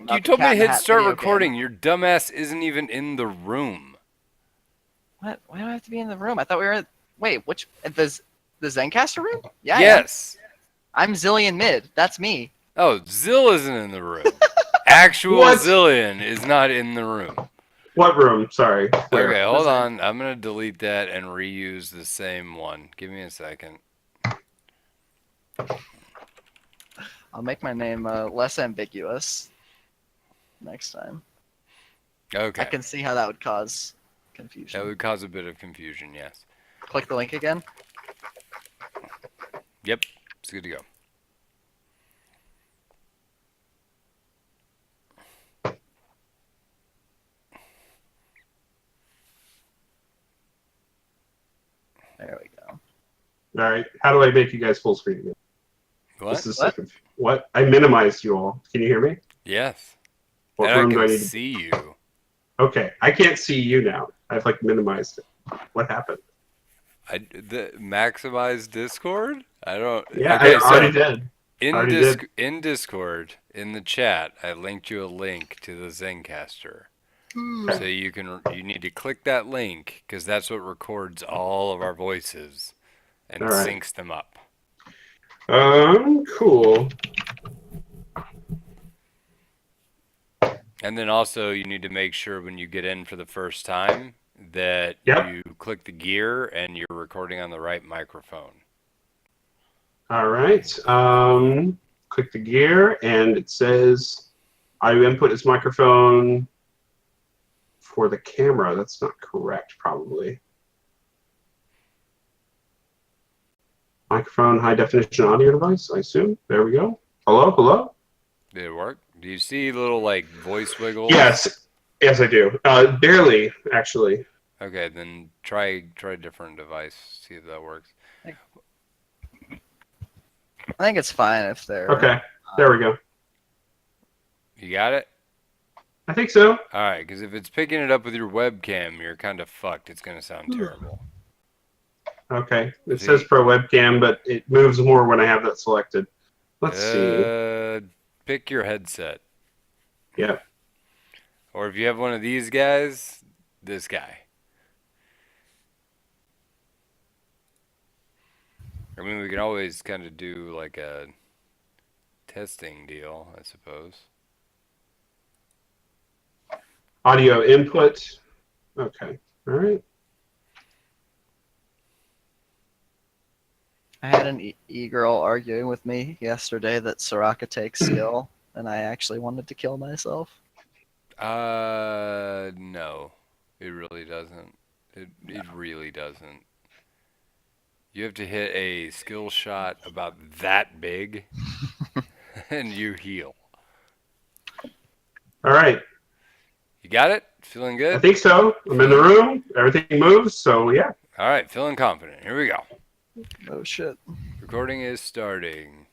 you told me to hit start recording. Your dumbass isn't even in the room. What? Why do I have to be in the room? I thought we were. Wait, which the Zencaster room? Yeah. Yes. I'm Zillion Mid. That's me. Oh, Zil isn't in the room. Actual Zillion is not in the room. What room? Sorry. Where? Okay, hold on. I'm going to delete that and reuse the same one. Give me a second. I'll make my name less ambiguous next time. Okay. I can see how that would cause confusion. That would cause a bit of confusion, yes. Click the link again. Yep, it's good to go. There we go. All right. How do I make you guys full screen again? What? What? I minimized you all. Can you hear me? Yes. What and room I can do I need see you. Okay. I can't see you now. I've minimized it. What happened? Maximize Discord? I don't. Yeah, okay, I already did. In Discord, in the chat, I linked you a link to the Zencaster. So you need to click that link because that's what records all of our voices and syncs them up. Cool. And then also you need to make sure when you get in for the first time that you click the gear and you're recording on the right microphone. All right. Click the gear and it says audio input is microphone for the camera. That's not correct, probably. Microphone, high definition audio device, I assume. There we go. Hello, hello. Did it work? Do you see little voice wiggles? Yes, I do. Barely, actually. Okay, then try a different device. See if that works. I think it's fine if they're. Okay, there we go. You got it? I think so. All right, because if it's picking it up with your webcam, you're kind of fucked. It's going to sound terrible. Okay, it says pro webcam, but it moves more when I have that selected. Let's see. Pick your headset. Yep. Or if you have one of these guys, this guy. I mean, we can always kind of do like a testing deal, I suppose. Audio input. Okay. All right. I had an e-girl arguing with me yesterday that Soraka takes skill, and I actually wanted to kill myself. No. It really doesn't. It really doesn't. You have to hit a skill shot about that big, and you heal. All right. You got it? Feeling good? I think so. I'm in the room. Everything moves, so yeah. All right, feeling confident. Here we go. Oh, shit. Recording is starting.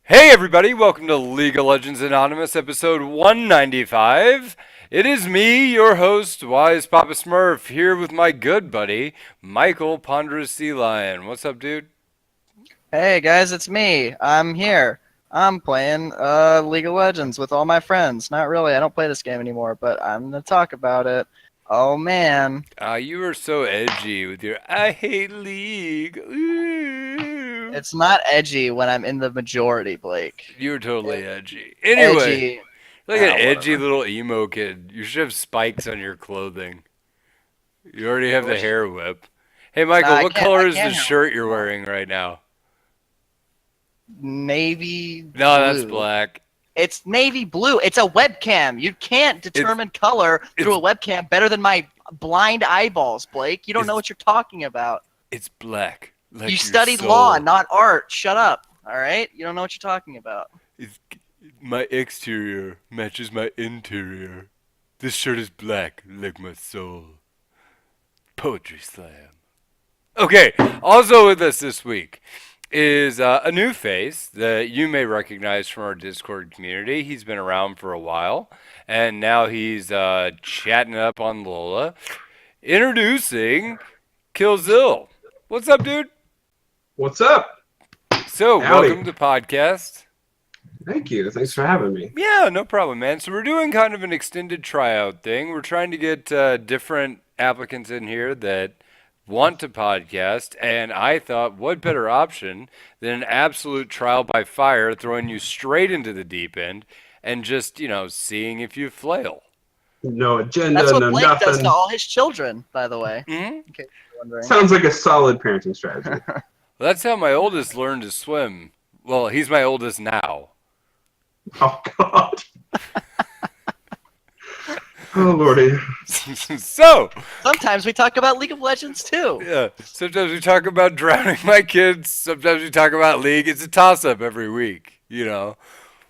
Hey, everybody. Welcome to League of Legends Anonymous, episode 195. It is me, your host, Wise Papa Smurf, here with my good buddy, Michael Ponderous Sea Lion. What's up, dude? Hey, guys, it's me. I'm here. I'm playing League of Legends with all my friends. Not really. I don't play this game anymore, but I'm going to talk about it. Oh, man. You were so edgy with your I hate League. Ooh. It's not edgy when I'm in the majority, Blake. You were totally edgy. Anyway, edgy. Like an edgy little emo kid. You should have spikes on your clothing. You already have the hair whip. Hey, Michael, what color is the shirt you're wearing right now? Navy blue. No, that's black. It's navy blue. It's a webcam. You can't determine color through a webcam better than my blind eyeballs, Blake. You don't know what you're talking about. It's black. Like you studied law, not art. Shut up. All right? You don't know what you're talking about. My exterior matches my interior. This shirt is black, like my soul. Poetry slam. Okay, also with us this week is a new face that you may recognize from our Discord community. He's been around for a while, and now he's chatting up on LOLA. Introducing Zil. What's up, dude? What's up? So, welcome to the podcast. Thank you. Thanks for having me. Yeah, no problem, man. So we're doing kind of an extended tryout thing. We're trying to get different applicants in here that want to podcast, and I thought, what better option than an absolute trial by fire, throwing you straight into the deep end and just, seeing if you flail. No That's agenda, what no Blake does to nothing. all his children, by the way. Hmm. In case you're wondering. Sounds like a solid parenting strategy. Well, that's how my oldest learned to swim. Well, he's my oldest now. Oh God. Oh Lordy. So, Sometimes we talk about League of Legends too. yeah, sometimes we talk about drowning my kids. Sometimes we talk about league. It's a toss-up every week,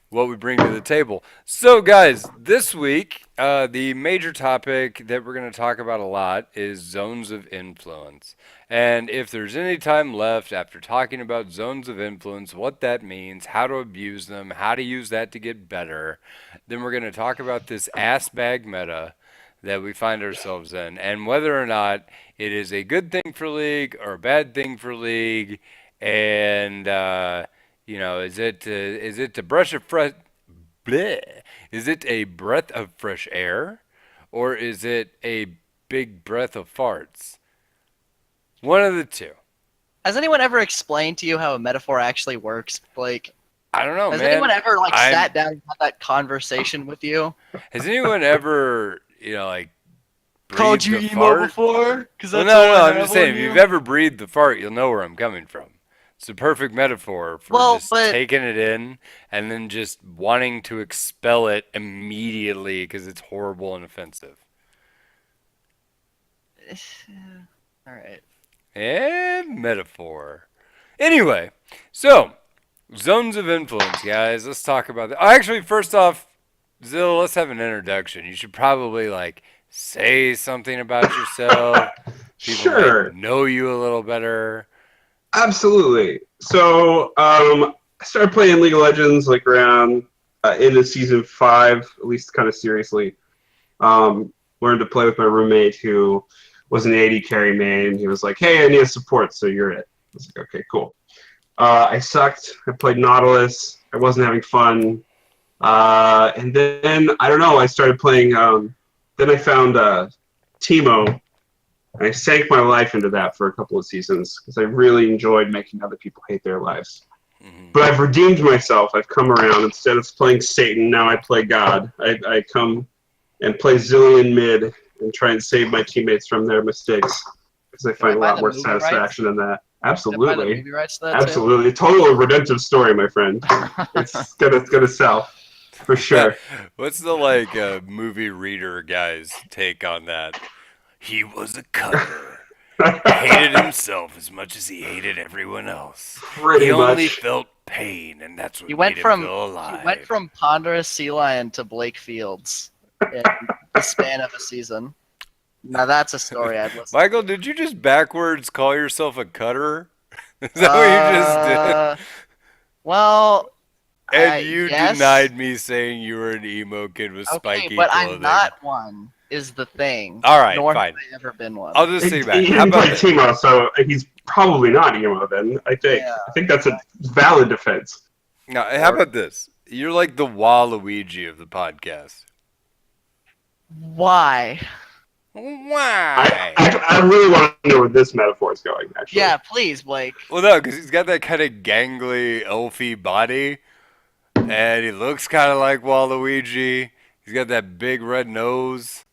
what we bring to the table. So, guys, this week, the major topic that we're going to talk about a lot is zones of influence. And if there's any time left after talking about zones of influence, what that means, how to abuse them, how to use that to get better, then we're going to talk about this ass bag meta that we find ourselves in, and whether or not it is a good thing for League or a bad thing for League, and is it a brush of fresh, bleh, is it a breath of fresh air, or is it a big breath of farts? One of the two. Has anyone ever explained to you how a metaphor actually works, Blake? I don't know, Has man. anyone ever I'm- sat down and had that conversation with you? Has anyone ever, Called breathed you a emo fart? before? Because Well, that's no, all no, I I'm have just saying, on if you. you've ever breathed the fart, you'll know where I'm coming from. It's a perfect metaphor for Well, just but- taking it in and then just wanting to expel it immediately because it's horrible and offensive. All right. And metaphor. Anyway, so zones of influence, guys. Let's talk about that. Actually, first off, Zil, let's have an introduction. You should probably say something about yourself. People Sure. might know you a little better. Absolutely. So I started playing League of Legends around into season 5, at least kind of seriously. Learned to play with my roommate who was an AD carry main. He was like, "Hey, I need a support, so you're it." I was like, "Okay, cool." I sucked. I played Nautilus. I wasn't having fun. And then I don't know. I started playing. Then I found Teemo, and I sank my life into that for a couple of seasons because I really enjoyed making other people hate their lives. Mhm. But I've redeemed myself. I've come around. Instead of playing Satan, now I play God. I come and play Zillion mid and try and save my teammates from their mistakes because I find a buy lot the more movie satisfaction in that. Did I buy the Absolutely. movie rights to that too? Absolutely. Total redemptive story, my friend. It's gonna sell. For sure. What's the movie reader guy's take on that? He was a cutter. Hated himself as much as he hated everyone else. Pretty He only much. felt pain, and that's what You went made him from feel you alive. went from Ponderous Sea Lion to Blake Fields in the span of a season. Now that's a story I'd listen. Michael, did you just backwards call yourself a cutter? Is that what you just did? Well, And you yes. denied me saying you were an emo kid with Okay, spiky but clothing. I'm not one. Is the thing. All right, Nor fine. have I ever been one. I'll just say He back. How didn't about play this? Teemo, so he's probably not emo then, I think. Yeah, I think that's a valid defense. Now, how about this? You're like the Waluigi of the podcast. Why? Why? I really want to know where this metaphor is going, actually. Yeah, please, Blake. Well, no, because he's got that kind of gangly, elfy body, and he looks kind of like Waluigi. He's got that big red nose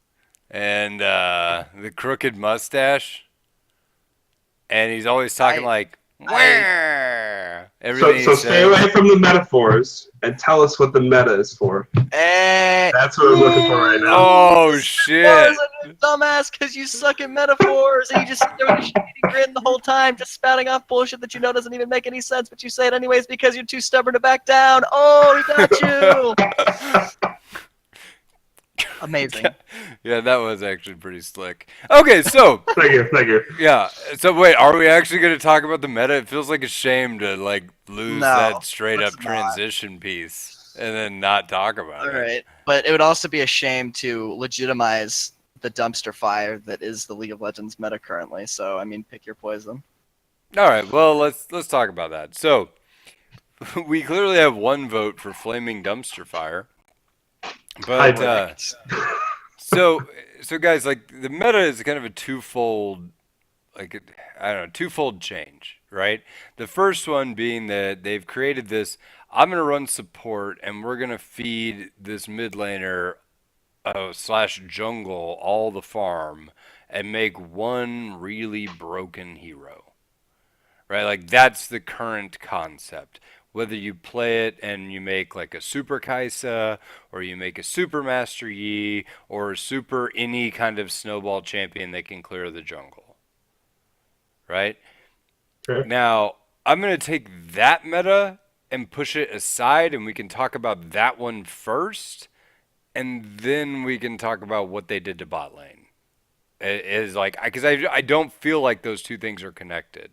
and the crooked mustache, and he's always talking everything So he stay says. away from the metaphors and tell us what the meta is for. That's what I'm looking for right now. Oh shit! Metaphors and you're dumbass because you suck at metaphors and you just sit there with a shitty grin the whole time, just spouting off bullshit that you know doesn't even make any sense, but you say it anyways because you're too stubborn to back down. Oh, he got you! Amazing. Yeah, that was actually pretty slick. Okay, so Thank you. yeah, so wait, are we actually going to talk about the meta? It feels like a shame to lose No, that straight up let's not. transition piece and then not talk about All it. right, but it would also be a shame to legitimize the dumpster fire that is the League of Legends meta currently. So, I mean, pick your poison. All right, well let's talk about that. So we clearly have one vote for Flaming Dumpster Fire. I But so guys, like the meta is kind of a twofold, like I don't know, twofold change, right? The first one being that they've created this. I'm gonna run support, and we're gonna feed this mid laner slash jungle all the farm, and make one really broken hero, right? Like that's the current concept. Whether you play it and you make like a super Kaisa, or you make a super Master Yi, or a super any kind of snowball champion that can clear the jungle, right? okay. Now, I'm going to take that meta and push it aside, and we can talk about that one first, and then we can talk about what they did to bot lane. It is like, because I don't feel like those two things are connected.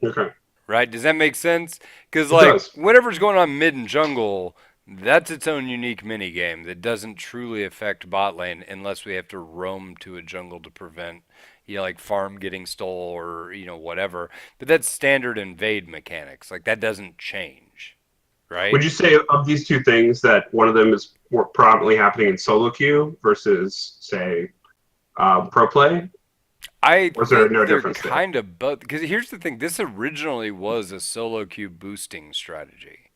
Okay. Right? Does that make sense? Because It like does. whatever's going on mid and jungle, that's its own unique mini game that doesn't truly affect bot lane unless we have to roam to a jungle to prevent, like farm getting stole or whatever. But that's standard invade mechanics. Like that doesn't change, right? Would you say of these two things that one of them is more prominently happening in solo queue versus, say, pro play? I Or is there think no they're difference there? kind of both. Because here's the thing: this originally was a solo queue boosting strategy.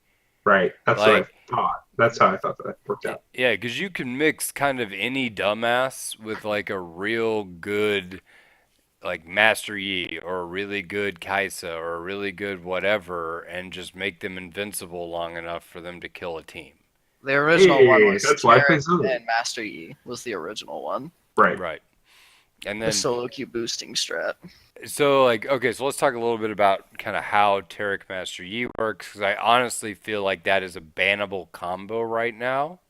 Right. That's what I Like thought. That's how I thought that worked out. Yeah, because you can mix kind of any dumbass with like a real good like Master Yi or a really good Kaisa or a really good whatever and just make them invincible long enough for them to kill a team. The original one Hey, was that's why I play Tarek solo. and Master Yi was the original one. Right. Right. And The then solo queue boosting strat. so like okay, so let's talk a little bit about kind of how Tarek Master Yi works because I honestly feel like that is a bannable combo right now.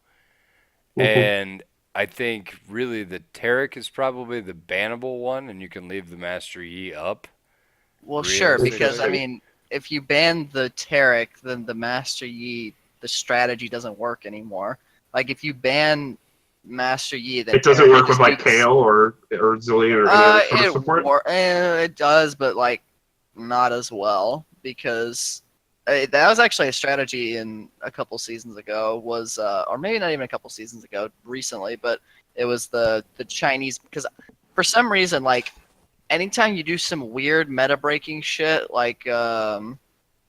Mhm. And I think really the Tarek is probably the bannable one, and you can leave the Master Yi up. Well, sure, because I Realistically, Interesting. mean, if you ban the Tarek, then the Master Yi, the strategy doesn't work anymore. Like if you ban Master Yi, then It doesn't Tarek can work with just do like this. Kale or Zillion or any other sort of support. It does, but like not as well because that was actually a strategy in a couple seasons ago. Was or maybe not even a couple seasons ago, recently, but it was the Chinese because for some reason like anytime you do some weird meta breaking shit like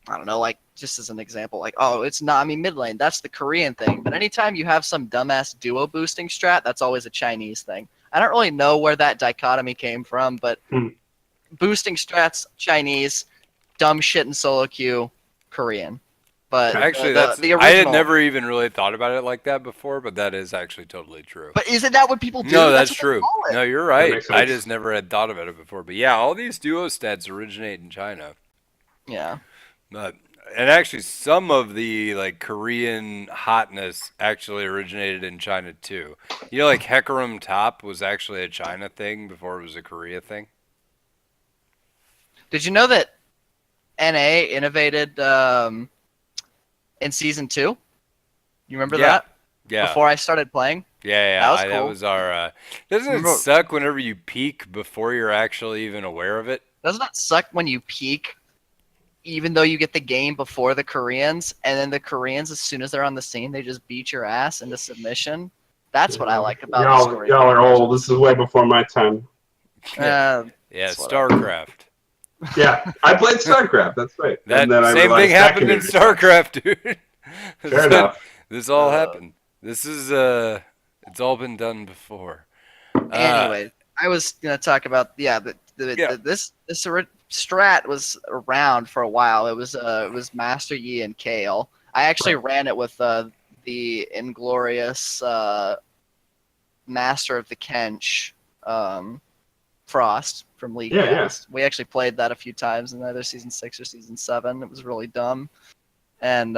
I don't know, like just as an example, like oh, it's not. I mean, mid lane, that's the Korean thing. But anytime you have some dumbass duo boosting strat, that's always a Chinese thing. I don't really know where that dichotomy came from, but Hmm. boosting strats Chinese, dumb shit in solo queue Korean. But Okay. actually, the I had original. never even really thought about it like that before, but that is actually totally true. But isn't that what people No, do? That's that's what they true. call it. No, you're That right. makes I sense. just never had thought about it before. But yeah, all these duo stats originate in China. Yeah. But and actually, some of the like Korean hotness actually originated in China too. Like Hecarim Top was actually a China thing before it was a Korea thing. Did you know that NA innovated in season 2? You remember Yeah, that? yeah, Before I started playing? yeah. That was That cool. was our. Doesn't it Remember, suck whenever you peak before you're actually even aware of it? doesn't that suck when you peak, even though you get the game before the Koreans, and then the Koreans, as soon as they're on the scene, they just beat your ass into submission? That's what I Yeah. like about the Y'all, story y'all mode are old. This matches. is way before my time. Yeah, It's whatever. StarCraft. Yeah, I played StarCraft. That's right. And That then I same thing realized that happened in community sucks. StarCraft, dude. Fair enough. This all Uh, happened. This is it's all been done before. Uh, anyway, I was gonna talk about yeah, this strat was around for a while. It was Master Yi and Kale. I actually Right. ran it with the inglorious Master of the Kench, Frost from League Yeah, yeah. Cast. We actually played that a few times in either season 6 or season 7. It was really dumb, and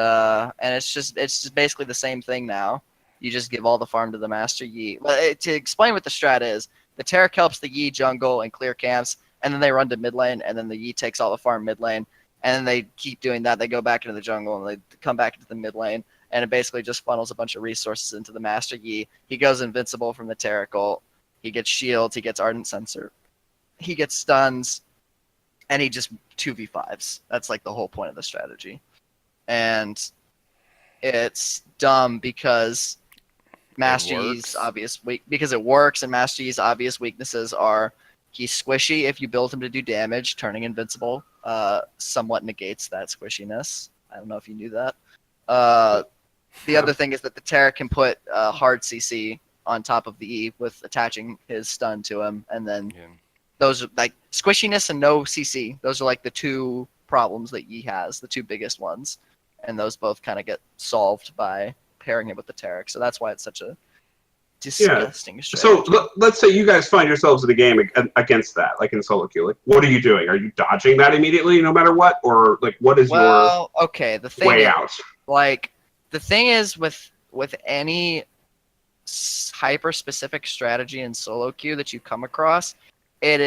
it's just basically the same thing now. You just give all the farm to the Master Yi. But to explain what the strat is, the Taric helps the Yi jungle and clear camps, and then they run to mid lane, and then the Yi takes all the farm mid lane, and then they keep doing that. They go back into the jungle, and they come back into the mid lane, and it basically just funnels a bunch of resources into the Master Yi. He goes invincible from the Taric ult. He gets shields. He gets Ardent Sensor. He gets stuns, and he just 2v5s. That's like the whole point of the strategy. and it's dumb because Master Yi's because it works, and Master Yi's obvious weaknesses are he's squishy if you build him to do damage. Turning invincible somewhat negates that squishiness. I don't know if you knew that. The other thing is that the Taric can put hard CC on top of the E with attaching his stun to him, and then those are like squishiness and no CC. Those are like the two problems that Yi has, the two biggest ones, and those both kind of get solved by pairing him with the Taric. So that's why it's such a disgusting strategy. So let's say you guys find yourselves in a game against that, like in solo queue. Like, what are you doing? Are you dodging that immediately, no matter what, or like what is your way out? Like the thing is with any hyper specific strategy in solo queue that you come across, it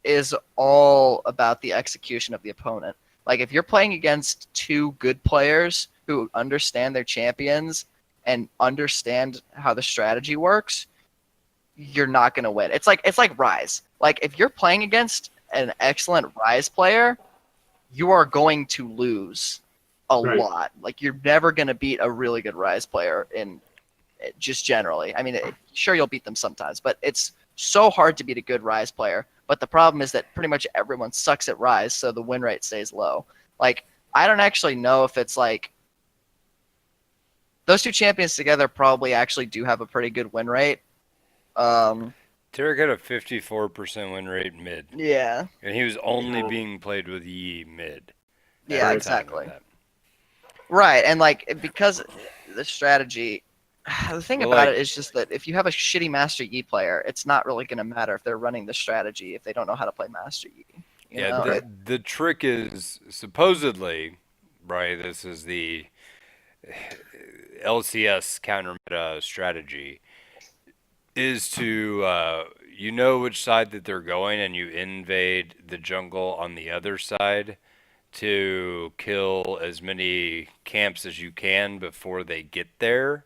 is all about the execution of the opponent. Like if you're playing against two good players who understand their champions and understand how the strategy works, you're not going to win. It's like Rise. Like if you're playing against an excellent Rise player, you are going to lose a lot. Like you're never going to beat a really good Rise player in just generally. I mean, sure you'll beat them sometimes, but it's so hard to beat a good Rise player. But the problem is that pretty much everyone sucks at Rise, so the win rate stays low. Like I don't actually know if it's like those two champions together probably actually do have a pretty good win rate. Taric had a 54% win rate mid. Yeah. And he was only being played with Yi mid. Yeah, exactly. Right, and like because the strategy, the thing about it is just that if you have a shitty Master Yi player, it's not really going to matter if they're running the strategy if they don't know how to play Master Yi. You know? The trick is supposedly, right, this is the LCS counter meta strategy, is to you know which side that they're going and you invade the jungle on the other side to kill as many camps as you can before they get there,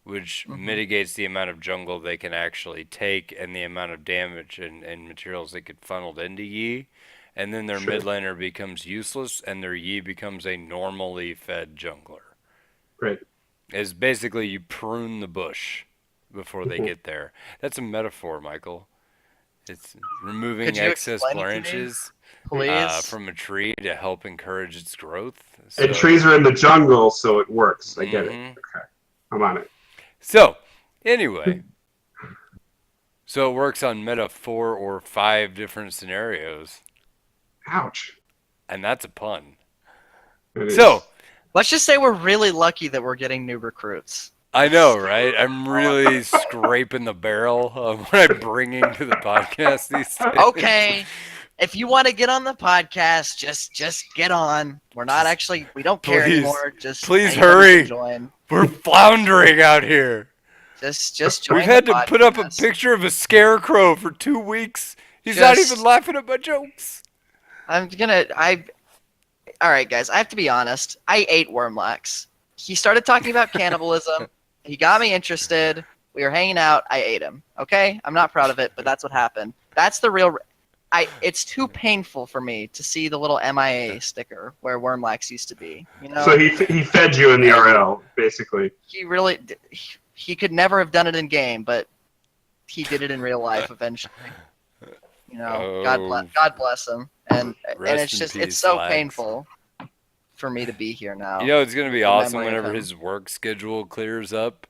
which mitigates the amount of jungle they can actually take and the amount of damage and materials they get funneled into Yi. And then their mid laner becomes useless and their Yi becomes a normally fed jungler. Right. Is basically you prune the bush before they get there. That's a metaphor, Michael. It's removing excess branches from a tree to help encourage its growth. So, and trees are in the jungle, so it works. I get it. Okay. I'm on it. So, anyway. So it works on meta 4 or 5 different scenarios. Ouch. And that's a pun. So, let's just say we're really lucky that we're getting new recruits. I know, right? I'm really scraping the barrel of what I'm bringing to the podcast these days. Okay. If you want to get on the podcast, just get on. We're not actually, we don't care anymore. Just please hurry. We're floundering out here. Just join. We've had to put up a picture of a scarecrow for 2 weeks. He's not even laughing at my jokes. All right, guys, I have to be honest. I ate Wormlax. He started talking about cannibalism. He got me interested. We were hanging out. I ate him. Okay? I'm not proud of it, but that's what happened. That's the real... It's too painful for me to see the little MIA sticker where Wormlax used to be. You know? So he fed you in the RL, basically. He really... He could never have done it in game, but he did it in real life eventually. You know, God bless him. And it's just, it's so painful for me to be here now. You know, it's going to be awesome whenever his work schedule clears up.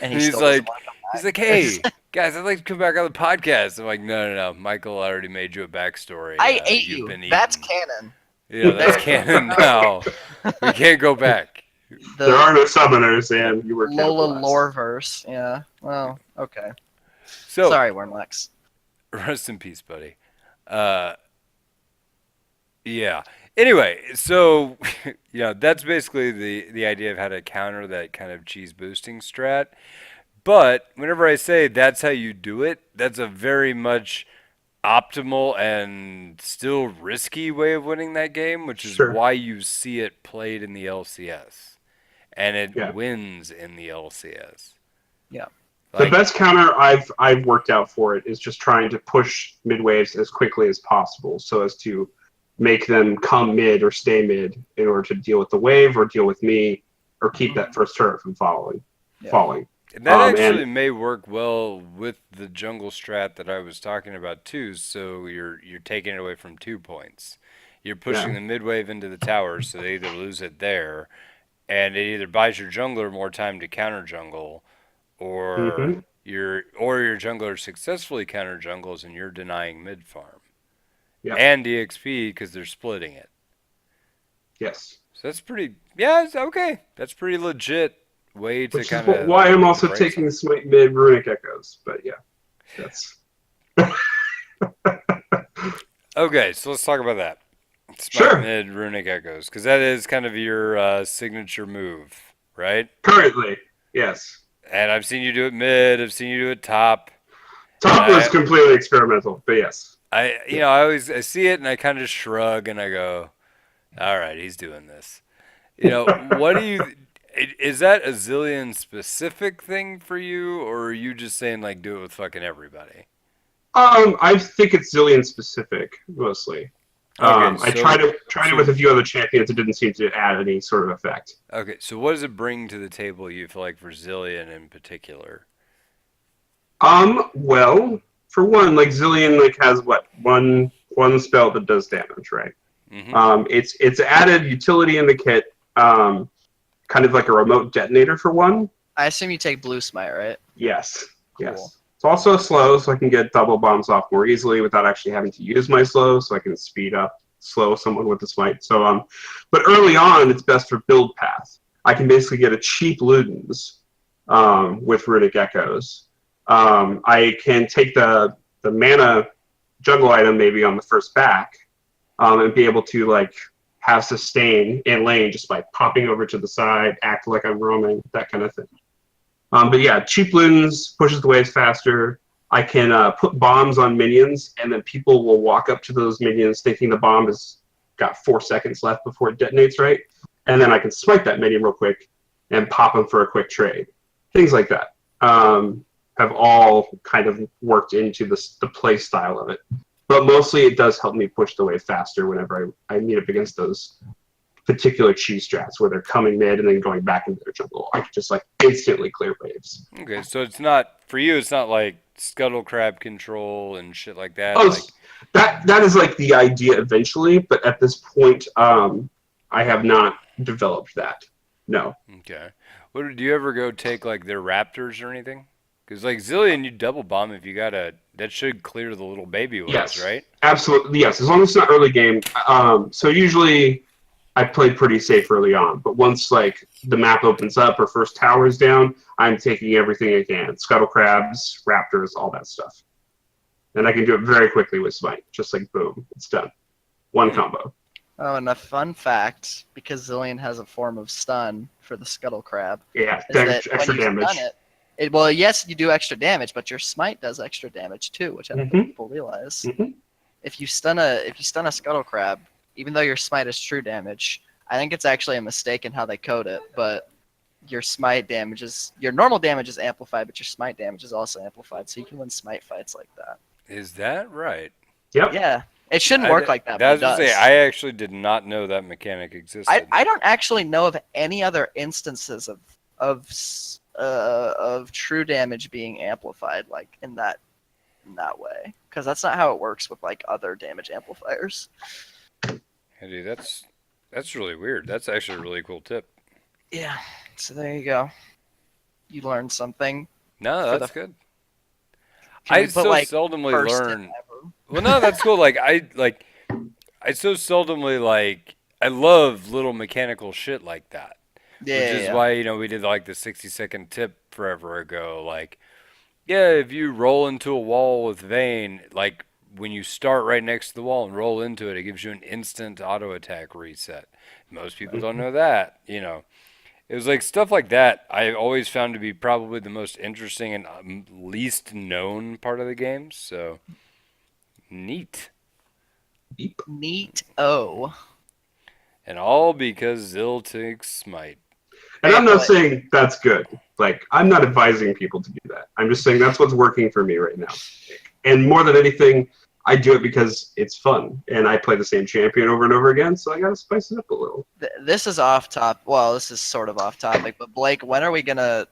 And he's like, hey, guys, I'd like to come back on the podcast. I'm like, no. Michael already made you a backstory. I ate you. That's canon. Yeah, that's canon now. We can't go back. There are no summoners, and you were LOLA loreverse. Yeah. Well, okay. So sorry, Wormlax. Rest in peace, buddy. Yeah. Anyway, so that's basically the idea of how to counter that kind of cheese boosting strat. But whenever I say that's how you do it, that's a very much optimal and still risky way of winning that game, which is why you see it played in the LCS. And it wins in the LCS. Yeah. The best counter I've worked out for it is just trying to push mid waves as quickly as possible, so as to make them come mid or stay mid in order to deal with the wave or deal with me or keep that first turret from falling. And that actually And may work well with the jungle strat that I was talking about too. So you're taking it away from 2 points. You're pushing yeah, the mid wave into the tower, so they either lose it there, and it either buys your jungler more time to counter jungle, or hmm your jungler successfully counter jungles and you're denying mid farm yeah, and EXP because they're splitting it. yes. So that's pretty. Yeah, it's okay. That's pretty legit way to Which is kind of why like I'm put the also brakes on. taking Smite mid Runic Echoes. But yeah, that's Okay, so let's talk about that. Smite sure. mid runic echoes, because that is kind of your signature move, right? Currently, yes. And I've seen you do it mid. I've seen you do it top. And Top was completely experimental, but yes. I see it and I kind of shrug and I go, all right, he's doing this. What do you? Is that a Zillion specific thing for you, or are you just saying like do it with fucking everybody? I think it's Zillion specific mostly. Okay, I so tried it with a few other champions. It didn't seem to add any sort of effect. okay, so what does it bring to the table? You feel like for Zillion in particular? Well, for one, like Zillion, like has what one spell that does damage, right? Mm-hmm. It's added utility in the kit, kind of like a remote detonator for one. I assume you take blue smite, right? Yes, Cool. yes. It's also slow, so I can get double bombs off more easily without actually having to use my slow, so I can speed up, slow someone with the smite. So, but early on, it's best for build path. I can basically get a cheap Ludens with Runic Echoes. I can take the mana jungle item maybe on the first back, and be able to like have sustain in lane just by popping over to the side, act like I'm roaming, that kind of thing. But yeah, cheap Ludens pushes the waves faster. I can put bombs on minions, and then people will walk up to those minions thinking the bomb has got 4 seconds left before it detonates, right? And then I can smite that minion real quick and pop them for a quick trade. Things like that have all kind of worked into the play style of it. But mostly it does help me push the wave faster whenever I meet up against those particular cheese strats where they're coming mid and then going back into their jungle. I can just like instantly clear waves. Okay, so it's not for you. It's not like scuttle crab control and shit like that. Oh, Like, that is like the idea eventually, but at this point, I have not developed that. No. okay, what do you ever go take like their raptors or anything? Because like Zillion, you double bomb if you got a that should clear the little baby waves, Yes. right? Absolutely. Yes. As long as it's not early game. So usually I play pretty safe early on, but once like the map opens up or first tower's down, I'm taking everything I can. Scuttle crabs, raptors, all that stuff. And I can do it very quickly with Smite. Just like boom, it's done. One combo. Oh, and a fun fact, because Zillion has a form of stun for the scuttle crab, Yeah, is that extra when you damage. stun it, well, yes, you do extra damage, but your smite does extra damage too, which I don't think people realize. Mhm. If you stun a scuttle crab, even though your smite is true damage, I think it's actually a mistake in how they code it, but your normal damage is amplified, but your smite damage is also amplified, so you can win smite fights like that. Is that right? Yep. Yeah, it shouldn't work like that, but it That's to does. say, I actually did not know that mechanic existed. I don't actually know of any other instances of true damage being amplified like in that way, because that's not how it works with like other damage amplifiers. Yeah, dude, that's really weird. That's actually a really cool tip. Yeah, so there you go. You learned something. No, For that's the- good. Can I we put, so like, seldomly first in learn. ever? Well, no, that's cool. I so seldomly like. I love little mechanical shit like that. Yeah, Which yeah, is yeah. why we did like the 60-second tip forever ago. Like, yeah, if you roll into a wall with Vayne, like when you start right next to the wall and roll into it, it gives you an instant auto attack reset. Most people don't know that. It was like stuff like that I always found to be probably the most interesting and least known part of the game. So neat. Neat. Oh. And all because Zil takes Smite. And I'm Hey, not but- saying that's good. Like, I'm not advising people to do that. I'm just saying that's what's working for me right now. And more than anything, I do it because it's fun, and I play the same champion over and over again, so I gotta spice it up a little. This is off top. Well, this is sort of off topic, but Blake, when are we gonna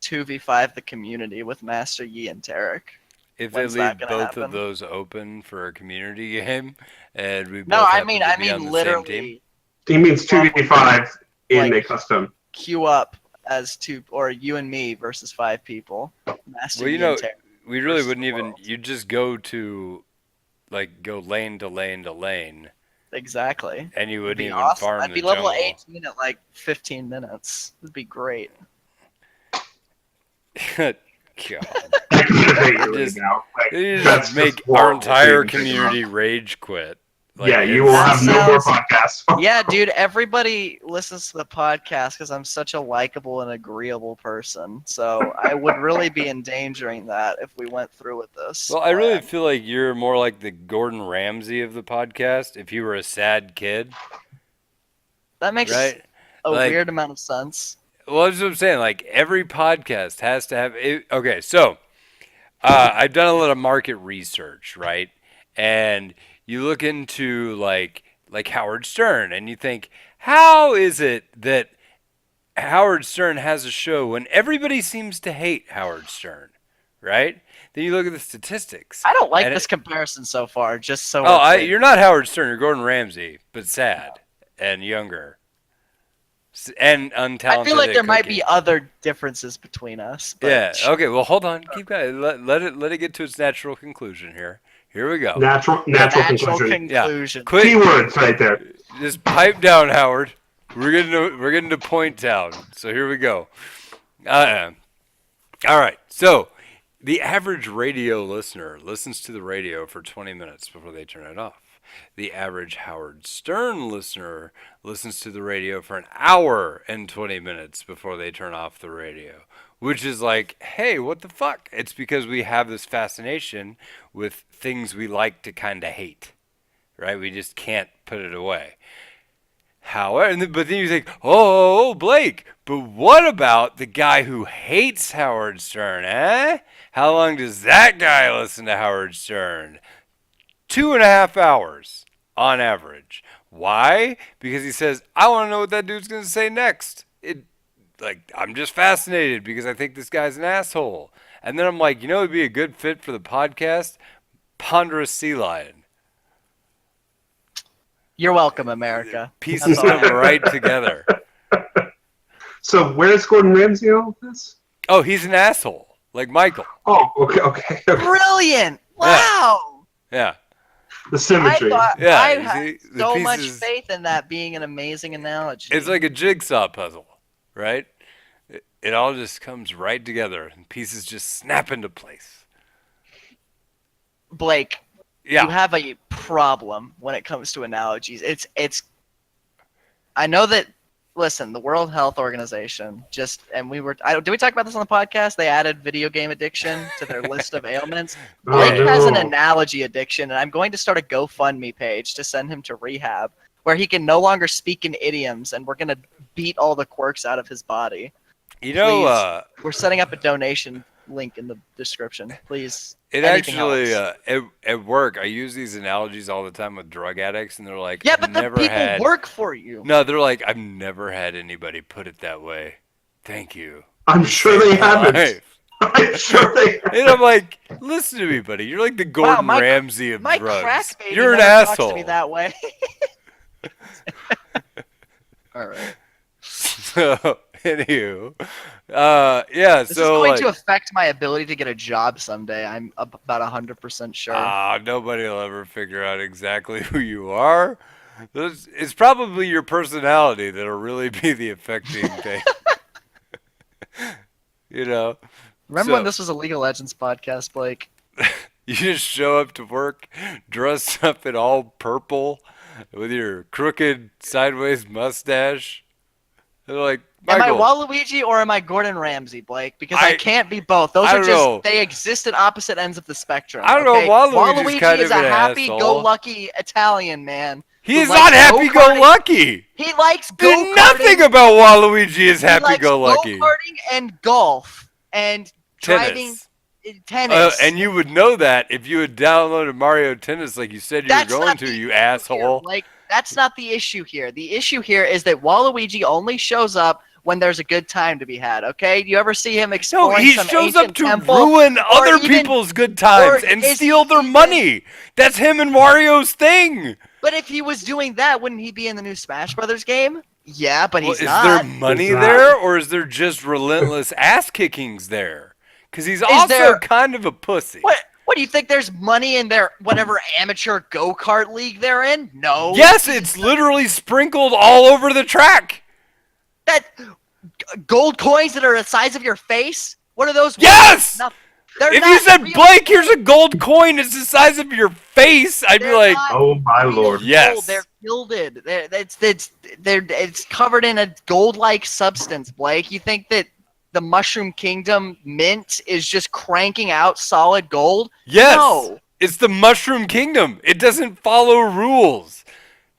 2v5 the community with Master Yi and Tarek? If When's they that leave gonna both of happen? those open for a community game, and we No, both I happen mean, to I be on mean the same team. literally He means 2v5 in Like- a custom. queue up as two, or you and me versus 5 people. Master Well, Yi you know, and Tarek. we really versus wouldn't the even. world. You just go to, like, go lane to lane to lane, Exactly. and you It'd wouldn't be even awesome. farm I'd be the level jungle. 18 at like 15 minutes. It'd be great. God. I can hate you right Just- now. Like, You that's just make horrible our entire to think about. community rage quit. Yeah, you will That have no more sounds- podcasts. Yeah, dude, everybody listens to the podcast because I'm such a likable and agreeable person. So I would really be endangering that if we went through with this. Well, I really plan. feel like you're more like the Gordon Ramsay of the podcast if you were a sad kid, That makes right? a Like- weird amount of sense. Well, that's what I'm saying. Like, every podcast has to have. Okay, so I've done a lot of market research, right? And you look into like Howard Stern, and you think, how is it that Howard Stern has a show when everybody seems to hate Howard Stern, right? Then you look at the statistics. I don't like and this comparison so far. Just so. Oh, we're clear. you're not Howard Stern. You're Gordon Ramsay, but sad and younger and untalented. I feel like at there might cooking. be other differences between us. But Yeah. Okay. Well, hold on. Keep going. Let it get to its natural conclusion here. Here we go. Natural conclusion. conclusion. Quit. Keywords right there. Just pipe down, Howard. We're getting to Point Town. So here we go. All right. So the average radio listener listens to the radio for 20 minutes before they turn it off. The average Howard Stern listener listens to the radio for an hour and 20 minutes before they turn off the radio. Which is like, hey, what the fuck? It's because we have this fascination with things we like to kind of hate, right? We just can't put it away. However, but then you think, oh, Blake, but what about the guy who hates Howard Stern, eh? How long does that guy listen to Howard Stern? 2.5 hours on average. Why? Because he says, I want to know what that dude's going to say next. I'm just fascinated because I think this guy's an asshole. And then I'm like, you know, it'd be a good fit for the podcast? Ponderous Sea Lion. You're welcome, America. Pieces come right together. So where's Gordon Ramsay in all of this? Oh, he's an asshole. Like Michael. Oh, okay. Brilliant! Wow. Yeah. The symmetry. Yeah, I you had see, the so much pieces- faith in that being an amazing analogy. It's like a jigsaw puzzle, right? It all just comes right together and pieces just snap into place. Blake, Yeah. you have a problem when it comes to analogies. It's. I know that. Listen, the World Health Organization did we talk about this on the podcast? They added video game addiction to their list of ailments. Blake Oh, has an no. analogy addiction, and I'm going to start a GoFundMe page to send him to rehab, where he can no longer speak in idioms, and we're gonna beat all the quirks out of his body. You know, We're setting up a donation link in the description. Please. it anything actually, else. at work, I use these analogies all the time with drug addicts, and they're like, Yeah, I've but the never people had... work for you. No, they're like, I've never had anybody put it that way. Thank you. I'm sure they Saved my haven't. life." I'm sure they And I'm like, listen to me, buddy. You're like the Gordon my- Ramsay of My drugs. crack baby You're an never talks asshole. to me that way. All right. So, anywho, yeah. This so is going like, to affect my ability to get a job someday. I'm about 100% sure. nobody will ever figure out exactly who you are. It's probably your personality that'll really be the affecting thing. You know, Remember so- when this was a League of Legends podcast, Blake? you just show up to work dressed up in all purple with your crooked sideways mustache. They're like, Am I Michael, Waluigi or am I Gordon Ramsay, Blake? Because I I- can't be both. Those I are don't just know. they exist at opposite ends of the spectrum. I don't know, okay? Waluigi's Waluigi kind is of a an happy-go-lucky Italian man. he is who not likes go-karting. happy-go-lucky. He likes There's go-karting. nothing about Waluigi is He likes happy-go-lucky. go-karting and golf and driving. Tennis. tennis. And you would know that if you had downloaded Mario Tennis like you said you were That's going not to, the you issue asshole. here. Like, that's not the issue here. The issue here is that Waluigi only shows up when there's a good time to be had, okay? Do you ever see him No, exploring he some shows up ancient to temple? ruin or other even- people's good times or and is steal he their even- money. That's him and Wario's thing. But if he was doing that, wouldn't he be in the new Smash Brothers game? Yeah, but Well, he's is not. there money He's not. there, or is there just relentless ass kickings there? Because he's also there- kind of a pussy. What do you think? There's money in their whatever amateur go-kart league they're in? No. Yes, it's literally sprinkled all over the track. That gold coins that are the size of your face. What are those? Yes! Nothing. They're If not you said, real Blake, here's a gold coin, it's the size of your face, I'd be They're like, not Oh my real lord. gold. Yes. They're gilded. It's covered in a gold-like substance, Blake. You think that the Mushroom Kingdom mint is just cranking out solid gold? yes, No. it's the Mushroom Kingdom. It doesn't follow rules.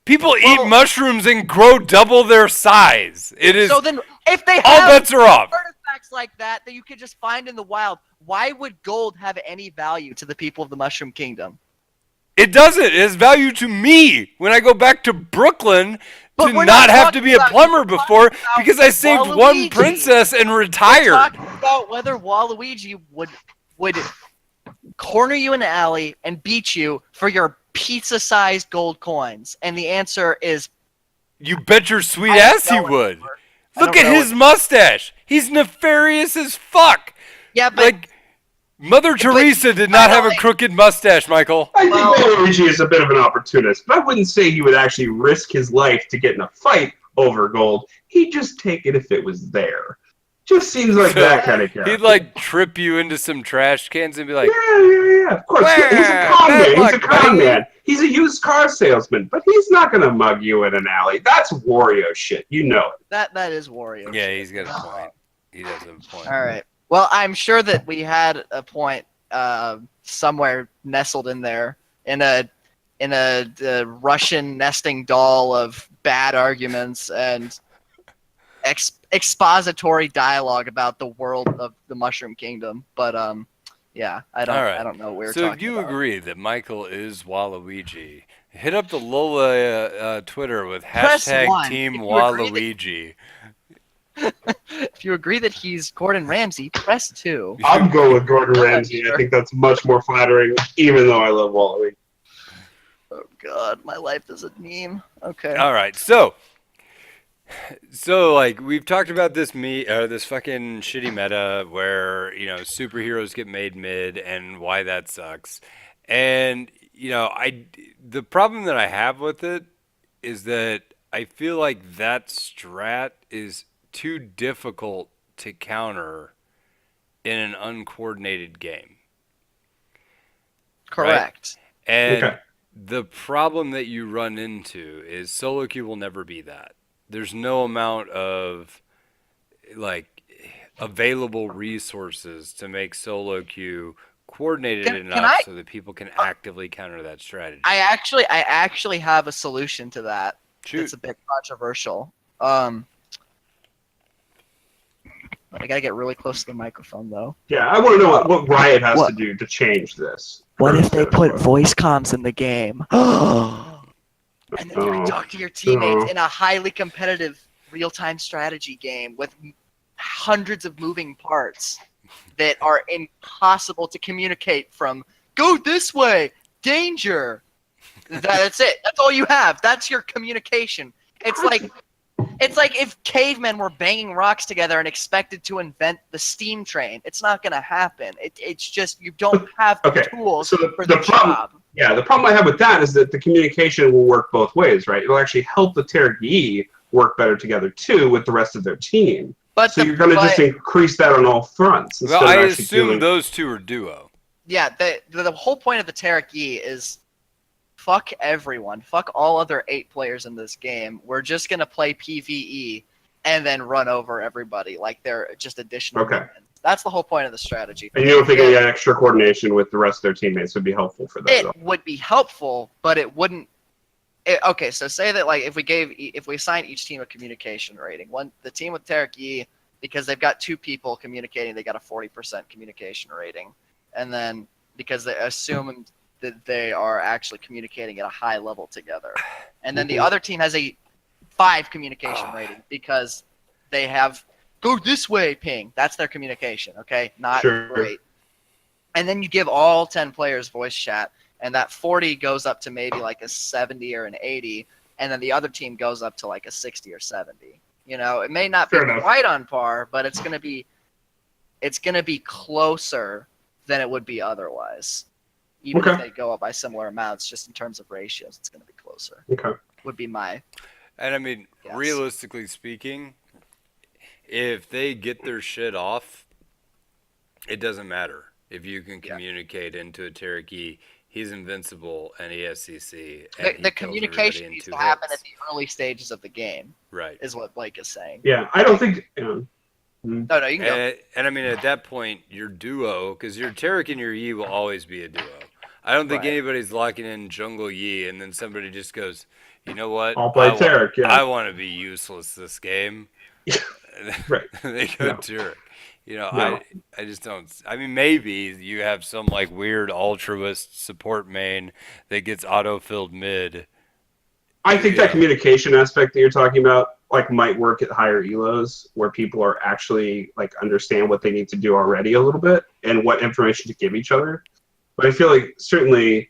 People eat Well- mushrooms and grow double their size. It is, So then, if they all have bets are off. artifacts like that you could just find in the wild, why would gold have any value to the people of the Mushroom Kingdom? It doesn't. It has value to me when I go back to Brooklyn But to we're not not have to talking be a about- plumber we're talking before about because I saved one Waluigi. princess and We're retired. talking about whether Waluigi would corner you in an alley and beat you for your pizza-sized gold coins, and the answer is You bet your sweet I don't ass he know would. anymore. I Look don't at know his mustache. He's nefarious as fuck. yeah, but Like, Mother Teresa did by not the have a way- crooked mustache, Michael. I think Well- Waluigi is a bit of an opportunist, but I wouldn't say he would actually risk his life to get in a fight over gold. He'd just take it if it was there. Just seems like So, that kind of character. He'd like trip you into some trash cans and be like, Yeah. Of course, he's a Where? con Bad man. He's a luck, con buddy. man. He's a used car salesman, but he's not gonna mug you in an alley. That's Wario shit. You know it. that is Wario. yeah, shit. he's got a point. He does have a point. All right. Well, I'm sure that we had a point somewhere nestled in there in a Russian nesting doll of bad arguments and expository dialogue about the world of the Mushroom Kingdom. But yeah, I All right. don't know what we're So talking if you about. agree that Michael is Waluigi, hit up the Lola Twitter with Press hashtag one. Team If you agree that- Waluigi. If you agree that he's Gordon Ramsay, press 2. I'm going with Gordon Yeah, Ramsay. sure. I think that's much more flattering, even though I love Waluigi. Oh God, my life is a meme. Okay. All right, so like we've talked about this this fucking shitty meta where superheroes get made mid and why that sucks, and the problem that I have with it is that I feel like that strat is too difficult to counter in an uncoordinated game. Correct. And Okay. the problem that you run into is solo queue will never be that. There's no amount of like available resources to make solo queue coordinated Can enough I- so that people can actively counter that strategy. I actually have a solution to that. Shoot. It's a bit controversial. I gotta get really close to the microphone though. Yeah, I want to know what Riot has What? to do to change this. What if they First, put that's voice comms in the game? And then you can Oh. talk to your teammates Oh. in a highly competitive real-time strategy game with hundreds of moving parts that are impossible to communicate from. Go this way, danger. That's it. That's all you have. That's your communication. It's like if cavemen were banging rocks together and expected to invent the steam train. It's not going to happen. It's just you don't have the Okay, tools so for the the problem- job. Yeah, the problem I have with that is that the communication will work both ways, right? It'll actually help the Tergi work better together too with the rest of their team. But So you're going to just increase that on all fronts instead Well, I of actually assume doing. those two are duo. yeah, the whole point of the Teraki is fuck everyone. Fuck all other 8 players in this game. We're just going to play PvE and then run over everybody like they're just additional Okay. minions. That's the whole point of the strategy. And you don't think any extra coordination with the rest of their teammates would be helpful for that? It though? would be helpful, but it wouldn't. Okay, so say that like if we assign each team a communication rating, the team with Teraki, because they've got 2 people communicating, they got a 40% communication rating. and then because they assume that they are actually communicating at a high level together, and then the other team has a 5 communication rating because they have go this way ping. That's their communication. Okay, not Sure. great. And then you give all 10 players voice chat, and that 40 goes up to maybe like a 70 or an 80, and then the other team goes up to like a 60 or 70. You know, it may not be Fair enough. quite on par, but it's gonna be closer than it would be otherwise. Even if Okay. they go up by similar amounts, just in terms of ratios, it's gonna be closer. Okay. Would be my And I mean, Yes. realistically speaking, if they get their shit off, it doesn't matter. If you can Yeah. communicate into a Cherokee, he's invincible and he has CC. the, And he the kills communication everybody in needs 2 to happen at hits. the early stages of the game, Right. is what Blake is saying. Yeah, I don't think. No, you can go. And I mean, at that point, your duo, because your Tarek and your Yi will always be a duo. I don't think Right. anybody's locking in Jungle Yi, and then somebody just goes, you know what? I'll play Tarek, yeah. I want to be useless this game. Right. They go No. Tarek. You know, No. I just don't. I mean, maybe you have some like weird altruist support main that gets auto-filled mid. I think Yeah. that communication aspect that you're talking about like might work at higher elos where people are actually like understand what they need to do already a little bit and what information to give each other. But I feel like certainly,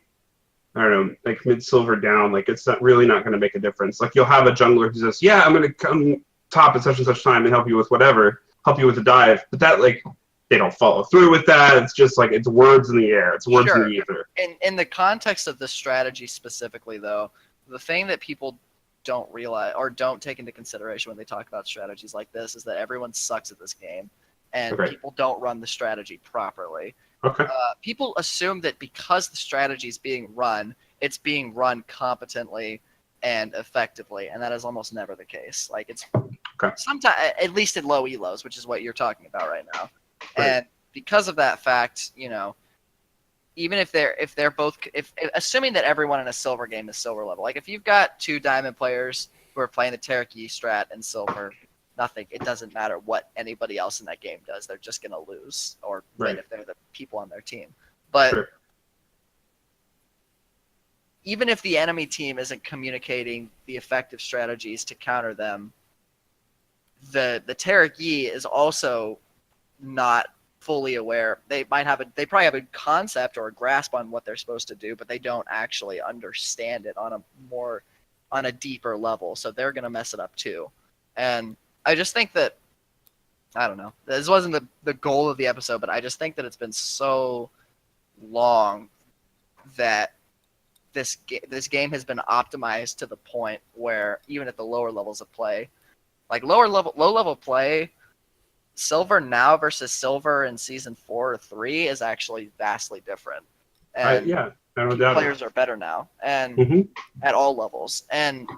I don't know, like mid silver down, like it's not really not going to make a difference. Like you'll have a jungler who says, "Yeah, I'm going to come top at such and such time and help you with whatever, help you with the dive," but that like they don't follow through with that. It's just like it's words in the air. It's words in the ether. In the context of this strategy specifically, though, the thing that people don't realize or don't take into consideration when they talk about strategies like this is that everyone sucks at this game, and Okay. people don't run the strategy properly. Okay. People assume that because the strategy is being run, it's being run competently and effectively, and that is almost never the case. Like it's sometimes, at least in low elos, which is what you're talking about right now, Right. and because of that fact, you know, even if they're both, if assuming that everyone in a silver game is silver level, like if you've got 2 diamond players who are playing the Cherokee strat and silver, nothing. It doesn't matter what anybody else in that game does. They're just gonna lose or win Right. if they're the people on their team. But Sure. even if the enemy team isn't communicating the effective strategies to counter them, the Cherokee is also not fully aware. They probably have a concept or a grasp on what they're supposed to do, but they don't actually understand it on a deeper level. So they're gonna mess it up too. And I just think that, I don't know, this wasn't the goal of the episode, but I just think that it's been so long that this game has been optimized to the point where even at the lower levels of play, like low level play, silver now versus silver in season 4 or 3 is actually vastly different. And Yeah, no doubt. players are better now, and Mm-hmm. at all levels. And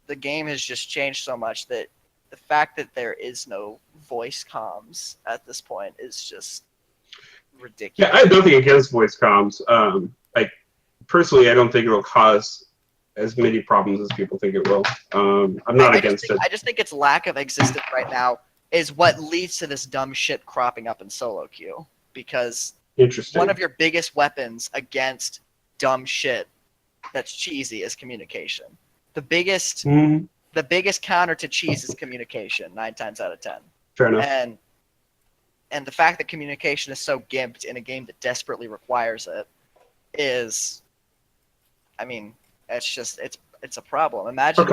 the game has just changed so much that the fact that there is no voice comms at this point is just ridiculous. Yeah, I have nothing against voice comms. Like personally, I don't think it'll cause as many problems as people think it will. I'm not against it. I just think its lack of existence right now is what leads to this dumb shit cropping up in solo queue. Because Interesting. one of your biggest weapons against dumb shit that's cheesy is communication. The biggest counter to cheese is communication, 9 times out of 10. Fair enough. And the fact that communication is so gimped in a game that desperately requires it is, I mean, it's a problem. Imagine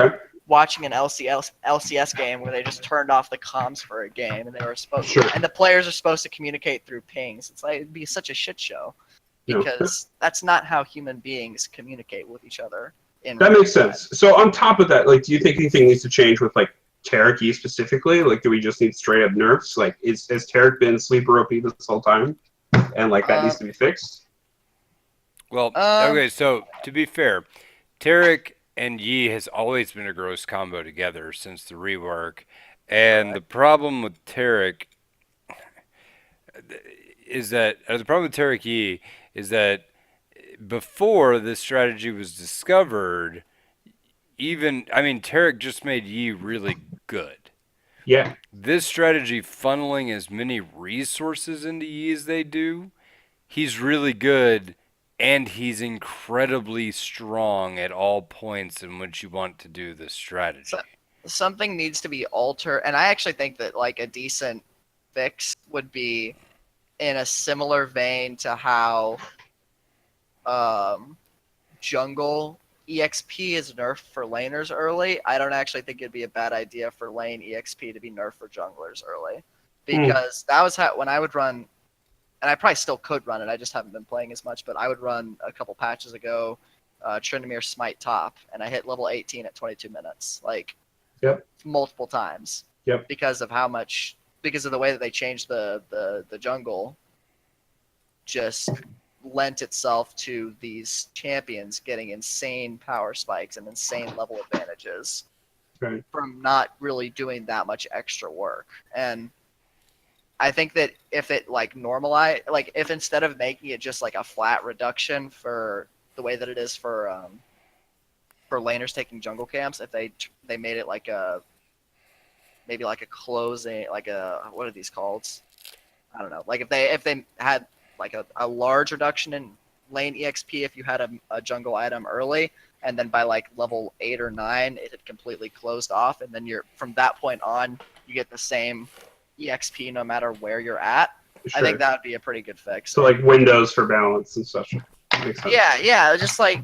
watching an LCS game where they just turned off the comms for a game and they were supposed and the players are supposed to communicate through pings. It's like it'd be such a shit show because that's not how human beings communicate with each other. That makes sense. So on top of that, like, do you think anything needs to change with like Tarek specifically? Like, do we just need straight up nerfs? Like, has Tarek been sleeper OP this whole time, and like that needs to be fixed? Well, okay. So to be fair, Tarek and Yi has always been a gross combo together since the rework, and the problem with Tarek is that Yi is that before this strategy was discovered, Tarek just made Yi really good. Yeah. This strategy funneling as many resources into Yi as they do he's really good and he's incredibly strong at all points in which you want to do this strategy. So, something needs to be altered, and I actually think that like a decent fix would be in a similar vein to how um, jungle EXP is nerfed for laners early. I don't actually think it'd be a bad idea for lane EXP to be nerfed for junglers early, because that was how when I would run, and I probably still could run it. I just haven't been playing as much, but I would run a couple patches ago, Tryndamere Smite top, and I hit level 18 at 22 minutes, like Yep. multiple times. Yep. Because of the way that they changed the jungle, just lent itself to these champions getting insane power spikes and insane level advantages Right. from not really doing that much extra work. And I think that if it like normalize, like if instead of making it just like a flat reduction for the way that it is for laners taking jungle camps, if they made it like maybe like a closing, like what are these called? I don't know. Like if they had like a large reduction in lane EXP if you had a jungle item early, and then by like level 8 or 9 it had completely closed off, and then you're from that point on you get the same EXP no matter where you're at. Sure. I think that would be a pretty good fix. So like windows for balance and such. Makes sense. Yeah, just like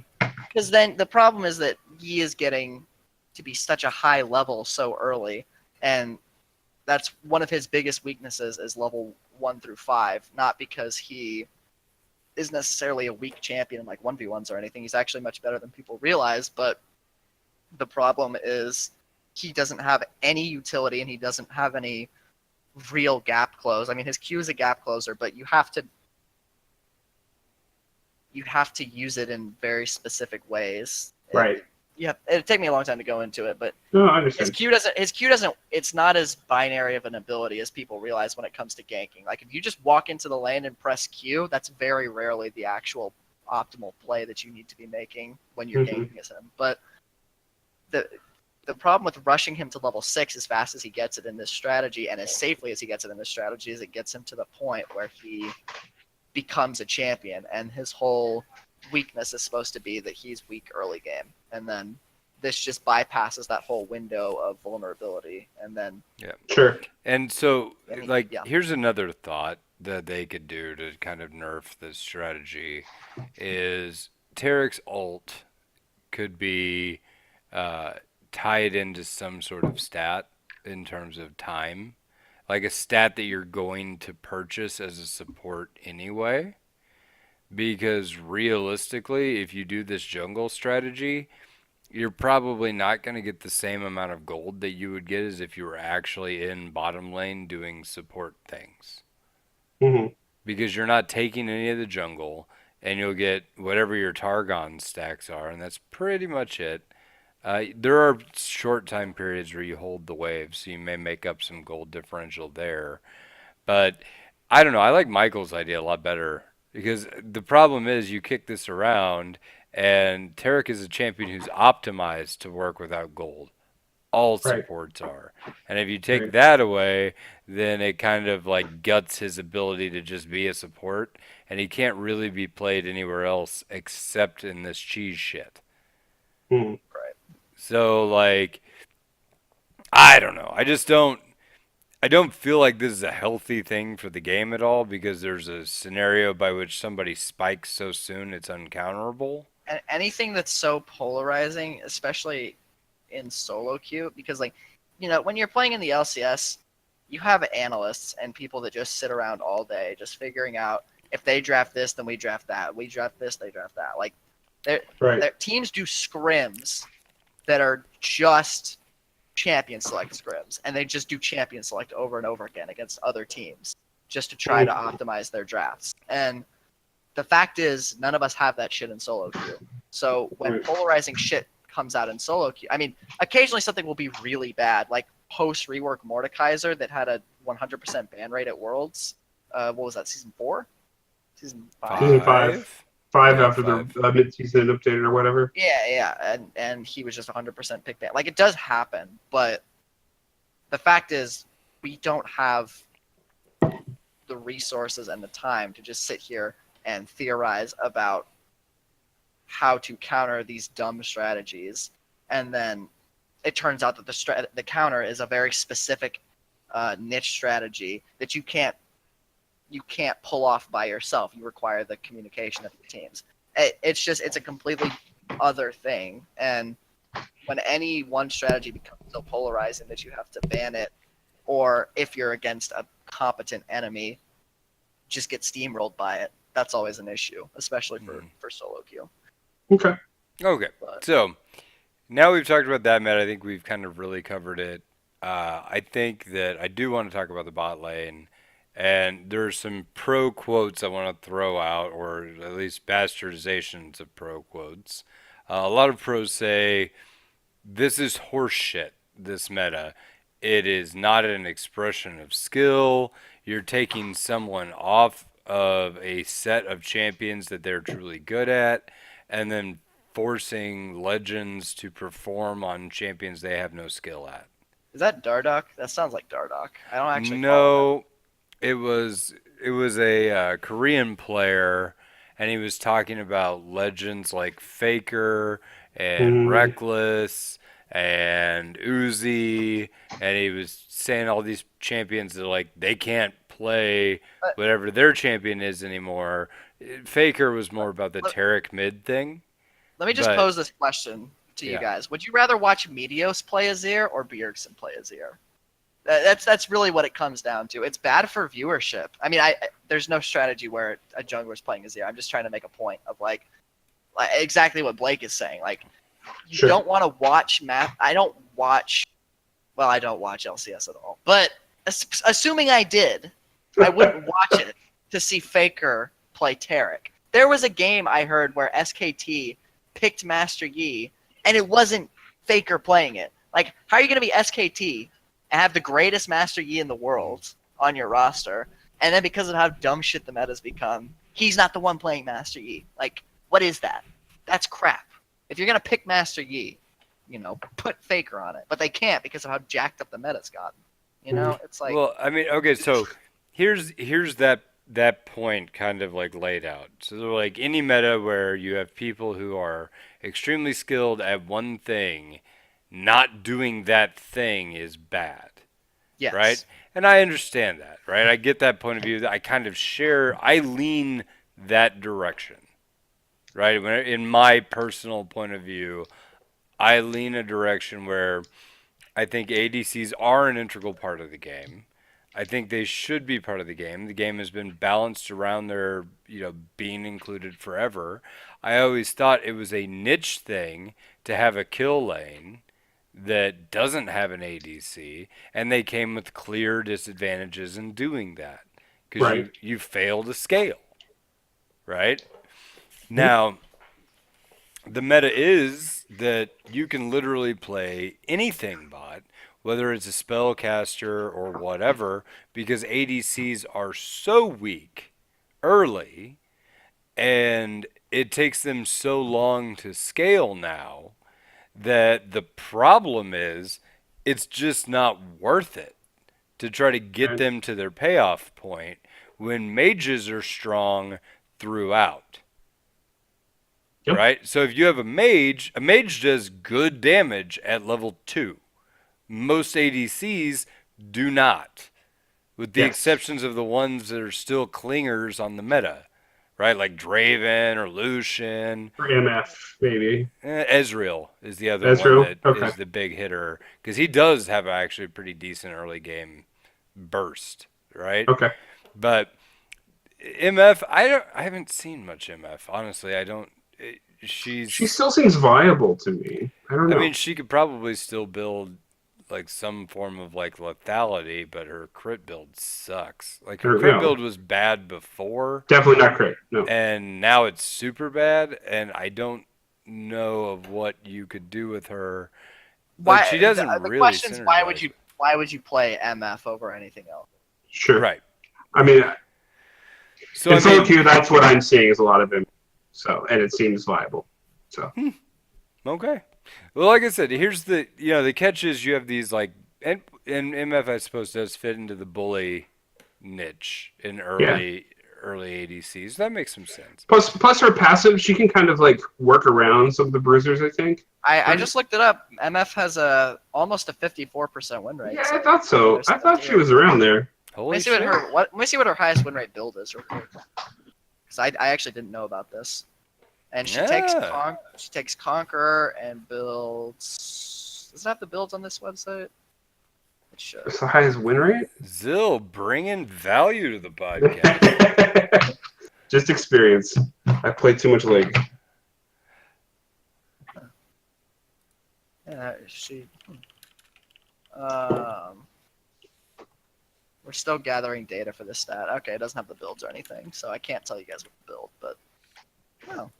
because then the problem is that he is getting to be such a high level so early, and that's one of his biggest weaknesses is level 1 through 5. Not because he is necessarily a weak champion in like 1v1s or anything. He's actually much better than people realize, but the problem is he doesn't have any utility and he doesn't have any real gap close. I mean, his Q is a gap closer, but you have to use it in very specific ways. Right. Yeah, it'd take me a long time to go into it, but No, I understand. his Q doesn't it's not as binary of an ability as people realize when it comes to ganking. Like if you just walk into the lane and press Q, that's very rarely the actual optimal play that you need to be making when you're ganking as him. But the problem with rushing him to level 6 as fast as he gets it in this strategy and as safely as he gets it in this strategy is it gets him to the point where he becomes a champion, and his whole weakness is supposed to be that he's weak early game, and then this just bypasses that whole window of vulnerability, and then Sure. And so, like, yeah. here's another thought that they could do to kind of nerf this strategy is Tarek's ult could be tied into some sort of stat in terms of time, like a stat that you're going to purchase as a support anyway. Because realistically, if you do this jungle strategy, you're probably not going to get the same amount of gold that you would get as if you were actually in bottom lane doing support things. Mm-hmm. Because you're not taking any of the jungle, and you'll get whatever your Targon stacks are, and that's pretty much it. There are short time periods where you hold the wave, so you may make up some gold differential there. But I don't know. I like Michael's idea a lot better because the problem is you kick this around, and Tarek is a champion who's optimized to work without gold. All Right. supports are. And if you take Right. that away, then it kind of like guts his ability to just be a support, and he can't really be played anywhere else except in this cheese shit. Mm-hmm. So like I don't know. I don't feel like this is a healthy thing for the game at all because there's a scenario by which somebody spikes so soon it's uncounterable. And anything that's so polarizing, especially in solo queue, because like, you know, when you're playing in the LCS, you have analysts and people that just sit around all day just figuring out if they draft this, then we draft that. We draft this, they draft that. Like, their teams do scrims that are just champion select scrims, and they just do champion select over and over again against other teams just to try to optimize their drafts. And the fact is, none of us have that shit in solo queue. So when polarizing shit comes out in solo queue, I mean, occasionally something will be really bad, like post rework Mordekaiser that had a 100% ban rate at Worlds. What was that? Season 4? Season 5? Season 5. 5 Yeah, after 5. the mid-season updated or whatever. Yeah, and he was just 100% pick ban. Like, it does happen, but the fact is, we don't have the resources and the time to just sit here and theorize about how to counter these dumb strategies, and then it turns out that the counter is a very specific niche strategy that you can't pull off by yourself. You require the communication of the teams. It's a completely other thing, and when any one strategy becomes so polarizing that you have to ban it, or if you're against a competent enemy, just get steamrolled by it. That's always an issue, especially for solo queue. Okay. Okay. But So now we've talked about that meta. I think we've kind of really covered it. I think that I do want to talk about the bot lane, and there's some pro quotes I want to throw out, or at least bastardizations of pro quotes. A lot of pros say this is horseshit, this meta. It is not an expression of skill. You're taking someone off of a set of champions that they're truly good at, and then forcing legends to perform on champions they have no skill at. is that Dardoch? That sounds like Dardoch. I don't actually follow him. No, it was a Korean player, and he was talking about legends like Faker and Reckless and Uzi, and he was saying all these champions that like they can't play whatever their champion is anymore. Faker was more about the Taric mid thing. Let me just But- pose this question to you Yeah. guys. Would you rather watch Meteos play Azir or Bjergsen play Azir? That's really what it comes down to. It's bad for viewership. I mean, there's no strategy where a jungler's playing Azir. I'm just trying to make a point of like exactly what Blake is saying. Like, you Sure. don't want to watch map. I don't watch LCS at all. But assuming I did, I wouldn't watch it to see Faker play Taric. There was a game I heard where SKT picked Master Yi, and it wasn't Faker playing it. Like, how are you going to be SKT and have the greatest Master Yi in the world on your roster, and then because of how dumb shit the meta's become, he's not the one playing Master Yi? Like, what is that? That's crap. If you're going to pick Master Yi, put Faker on it. But they can't because of how jacked up the meta's gotten. It's like... Well, I mean, okay, so here's that point kind of like laid out. So they're like any meta where you have people who are extremely skilled at one thing, not doing that thing is bad. Yes. Right? And I understand that, right? I get that point of view. I kind of I lean that direction. Right? In my personal point of view, I lean a direction where I think ADCs are an integral part of the game. I think they should be part of the game. The game has been balanced around their, being included forever. I always thought it was a niche thing to have a kill lane that doesn't have an ADC, and they came with clear disadvantages in doing that because Right. you fail to scale, right? Now, the meta is that you can literally play anything bot, whether it's a spellcaster or whatever, because ADCs are so weak early, and it takes them so long to scale now that the problem is it's just not worth it to try to get them to their payoff point when mages are strong throughout. Yep. Right? So if you have a mage does good damage at level 2. Most ADCs do not, with the Yes. exceptions of the ones that are still clingers on the meta, right? Like Draven or Lucian. Or MF, maybe. Ezreal is the other Ezreal? one that is Okay. the big hitter, because he does have actually a pretty decent early game burst, right? Okay. But MF, I haven't seen much MF, honestly. I don't. She still seems viable to me. I don't know. I mean, she could probably still build like some form of like lethality, but her crit build sucks. Like her crit Yeah. build was bad before, Definitely not great. No. and now it's super bad. And I don't know of what you could do with her. Like, she doesn't the really. question's why would synergize. you play MF over anything else? Sure. Right. I mean, So in I solo mean, queue, that's what I'm seeing is a lot of him. So, and it seems viable. So, okay. Well, like I said, here's the the catch is you have these like and MF I suppose does fit into the bully niche in early ADCs. That makes some sense. Plus her passive, she can kind of like work around some of the bruisers, I think. I just looked it up. MF has almost a 54% win rate. Yeah, I thought so. I thought she was around there. Let Holy me see shit. let me see what her highest win rate build is real quick. Because I actually didn't know about this. And she takes Conqueror and builds. Does it have the builds on this website? It should. It's the highest win rate? Zil bringing value to the podcast. Just experience. I played too much League. Yeah, she. We're still gathering data for this stat. Okay, it doesn't have the builds or anything, so I can't tell you guys what to build, but no.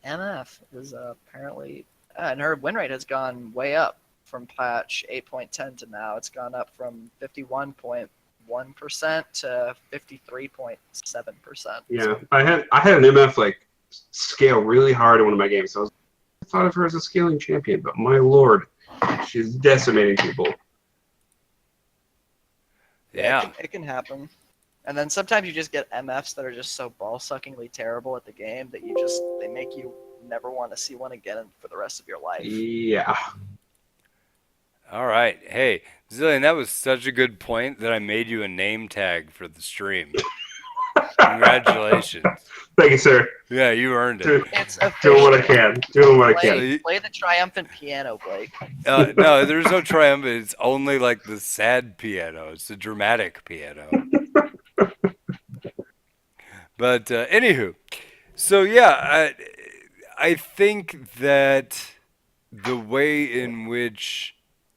MF is apparently, and her win rate has gone way up from patch 8.10 to now. It's gone up from 51.1% to 53.7%. Yeah, I had an MF like scale really hard in one of my games. So I thought of her as a scaling champion, but my lord, she's decimating people. Yeah. It can happen. And then sometimes you just get MFs that are just so ball-suckingly terrible at the game that they make you never want to see one again for the rest of your life. Yeah. All right. Hey, Zillion, that was such a good point that I made you a name tag for the stream. Congratulations. Thank you, sir. Yeah, you earned it. It's Doing what I can. Doing what I can. Play the triumphant piano, Blake. No, there's no triumph. It's only like the sad piano. It's the dramatic piano. But anywho, so yeah, I think that the way in which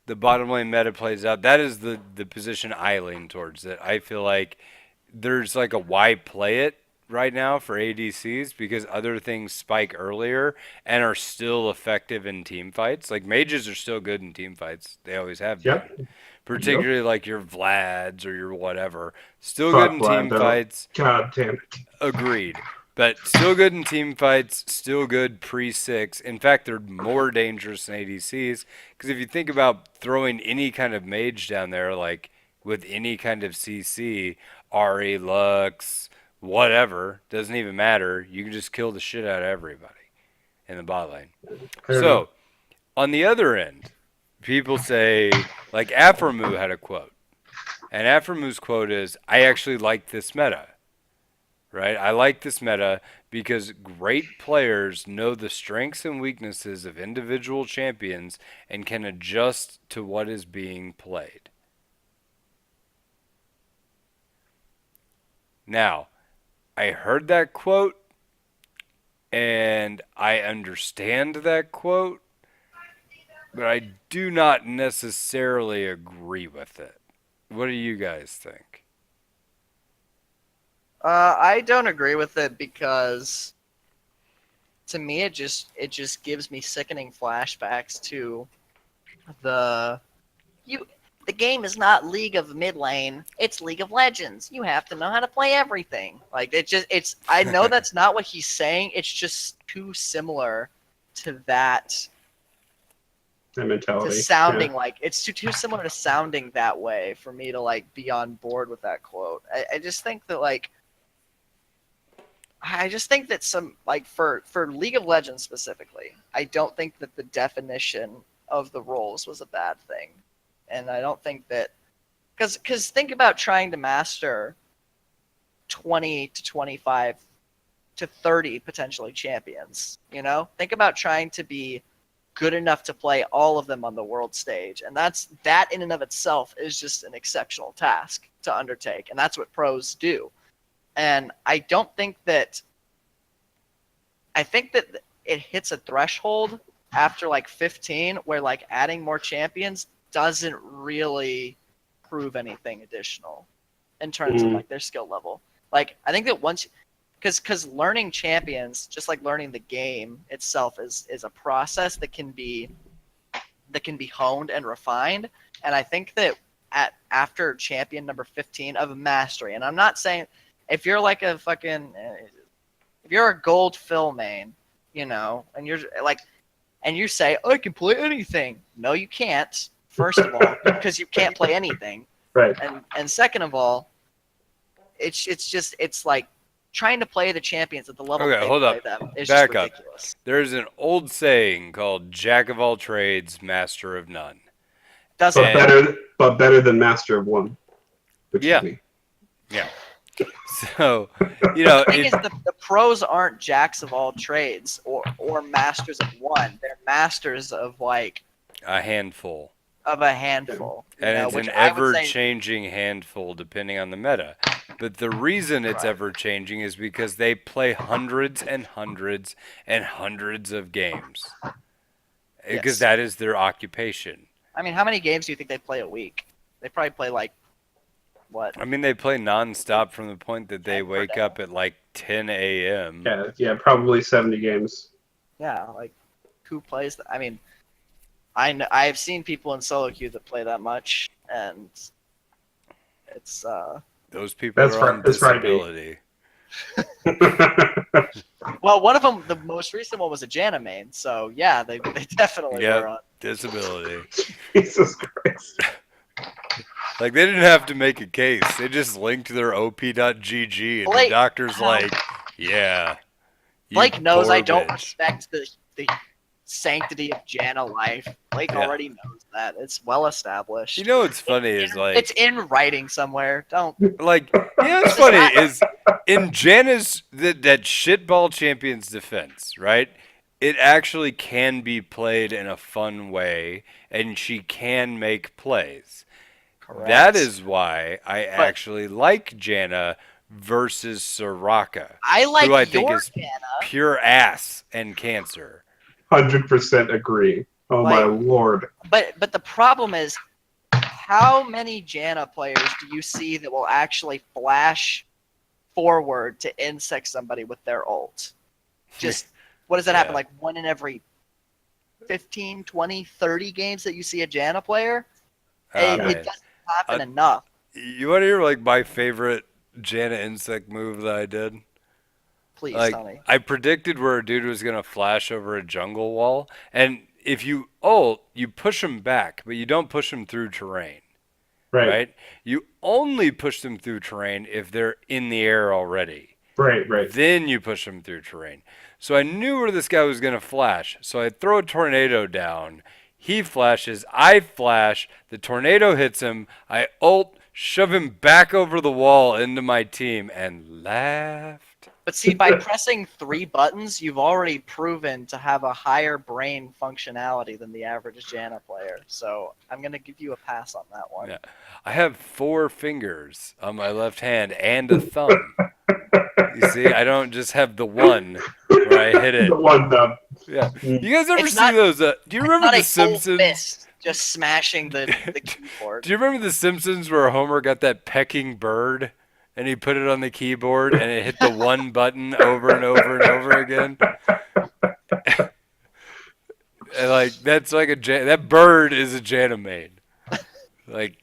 the bottom lane meta plays out, that is the position I lean towards. That I feel like there's like a why play it right now for ADCs because other things spike earlier and are still effective in team fights. Like mages are still good in team fights. They always have been. Yep. Particularly like your Vlads or your whatever. Still Fuck good in Vlad, team though. fights. God damn it. Agreed. But still good in team fights, still good pre-6. In fact, they're more dangerous than ADCs. Because if you think about throwing any kind of mage down there, like with any kind of CC, Ahri, Lux, whatever, doesn't even matter. You can just kill the shit out of everybody in the bot lane. So, on the other end, people say, like Aframu had a quote. And Aframu's quote is, I actually like this meta. Right? I like this meta because great players know the strengths and weaknesses of individual champions and can adjust to what is being played. Now, I heard that quote and I understand that quote, but I do not necessarily agree with it. What do you guys think? I don't agree with it because to me it just gives me sickening flashbacks to the game is not League of Mid Lane, it's League of Legends. You have to know how to play everything. Like it's I know that's not what he's saying, it's just too similar to that mentality. to sounding like it's too similar to sounding that way for me to like be on board with that quote. I just think that some like for League of Legends specifically, I don't think that the definition of the roles was a bad thing, and I don't think that because think about trying to master 20 to 25 to 30 potentially champions. You know, think about trying to be good enough to play all of them on the world stage, and that in and of itself is just an exceptional task to undertake, and that's what pros do. And I think that it hits a threshold after like 15 where like adding more champions doesn't really prove anything additional in terms of like their skill level. Like I think that once, because learning champions, just like learning the game itself, is a process that can be honed and refined. And I think that after champion number 15 of mastery, and I'm not saying if you're like if you're a gold fill main, you know, and you're like, and you say, oh, I can play anything. No, you can't. First of all, because you can't play anything. Right. And second of all, it's like trying to play the champions at the level Okay, that they hold play up. them is Back just up. ridiculous. There's an old saying called "Jack of all trades, master of none." Doesn't But better than Master of One, which Yeah. is me. Yeah. So, you know, the thing is, the pros aren't jacks of all trades or masters of one. They're masters of like a handful. of a handful. You And know, it's which an I would say, ever-changing handful depending on the meta. But the reason it's Right. ever-changing is because they play hundreds and hundreds and hundreds of games. Because Yes. that is their occupation. I mean, how many games do you think they play a week? They probably play like what? I mean, they play nonstop from the point that they 10 per wake day. up at like 10 a.m. Yeah, probably 70 games. Yeah, like who plays that? I mean, I've seen people in solo queue that play that much, and it's Those people That's are on right- that's right, Nate. disability. well, one of them, the most recent one was a Janna main, so yeah, they definitely Yep. were on. Disability. Jesus Christ. Like, they didn't have to make a case. They just linked their op.gg, and the Blake, doctor's how- like, yeah. you Blake knows poor I don't bitch." respect the sanctity of Janna life. Blake Yeah. already knows that. It's well established. You know what's funny is, like, It's in writing somewhere. Don't. like, you know what's funny is, in Janna's, that shitball champion's defense, right? It actually can be played in a fun way, and she can make plays. Correct. That is why I actually like Janna versus Soraka. I like who I think your is Janna. pure ass and cancer. 100% agree. Oh my Like- lord. But the problem is, how many Janna players do you see that will actually flash forward to insect somebody with their ult? Just what does that happen? Yeah. Like one in every 15, 20, 30 games that you see a Janna player? It Man. doesn't happen enough. You want to hear like my favorite Janna insect move that I did? Please Like, tell me. I predicted where a dude was gonna flash over a jungle wall, and if you ult, you push him back, but you don't push him through terrain. Right? You only push them through terrain if they're in the air already. Right. Then you push them through terrain. So I knew where this guy was going to flash. So I throw a tornado down. He flashes. I flash. The tornado hits him. I ult, shove him back over the wall into my team, and laughed. But see, by pressing 3 buttons, you've already proven to have a higher brain functionality than the average Janna player. So I'm going to give you a pass on that one. Yeah. I have 4 fingers on my left hand and a thumb. You see, I don't just have the one where I hit it. The one thumb. Yeah. You guys ever It's see not- those? Do you remember Not The a full Simpsons? fist just smashing the keyboard. Do you remember The Simpsons where Homer got that pecking bird and he put it on the keyboard and it hit the one button over and over and over again? And like that's like that bird is a Janna main. Like,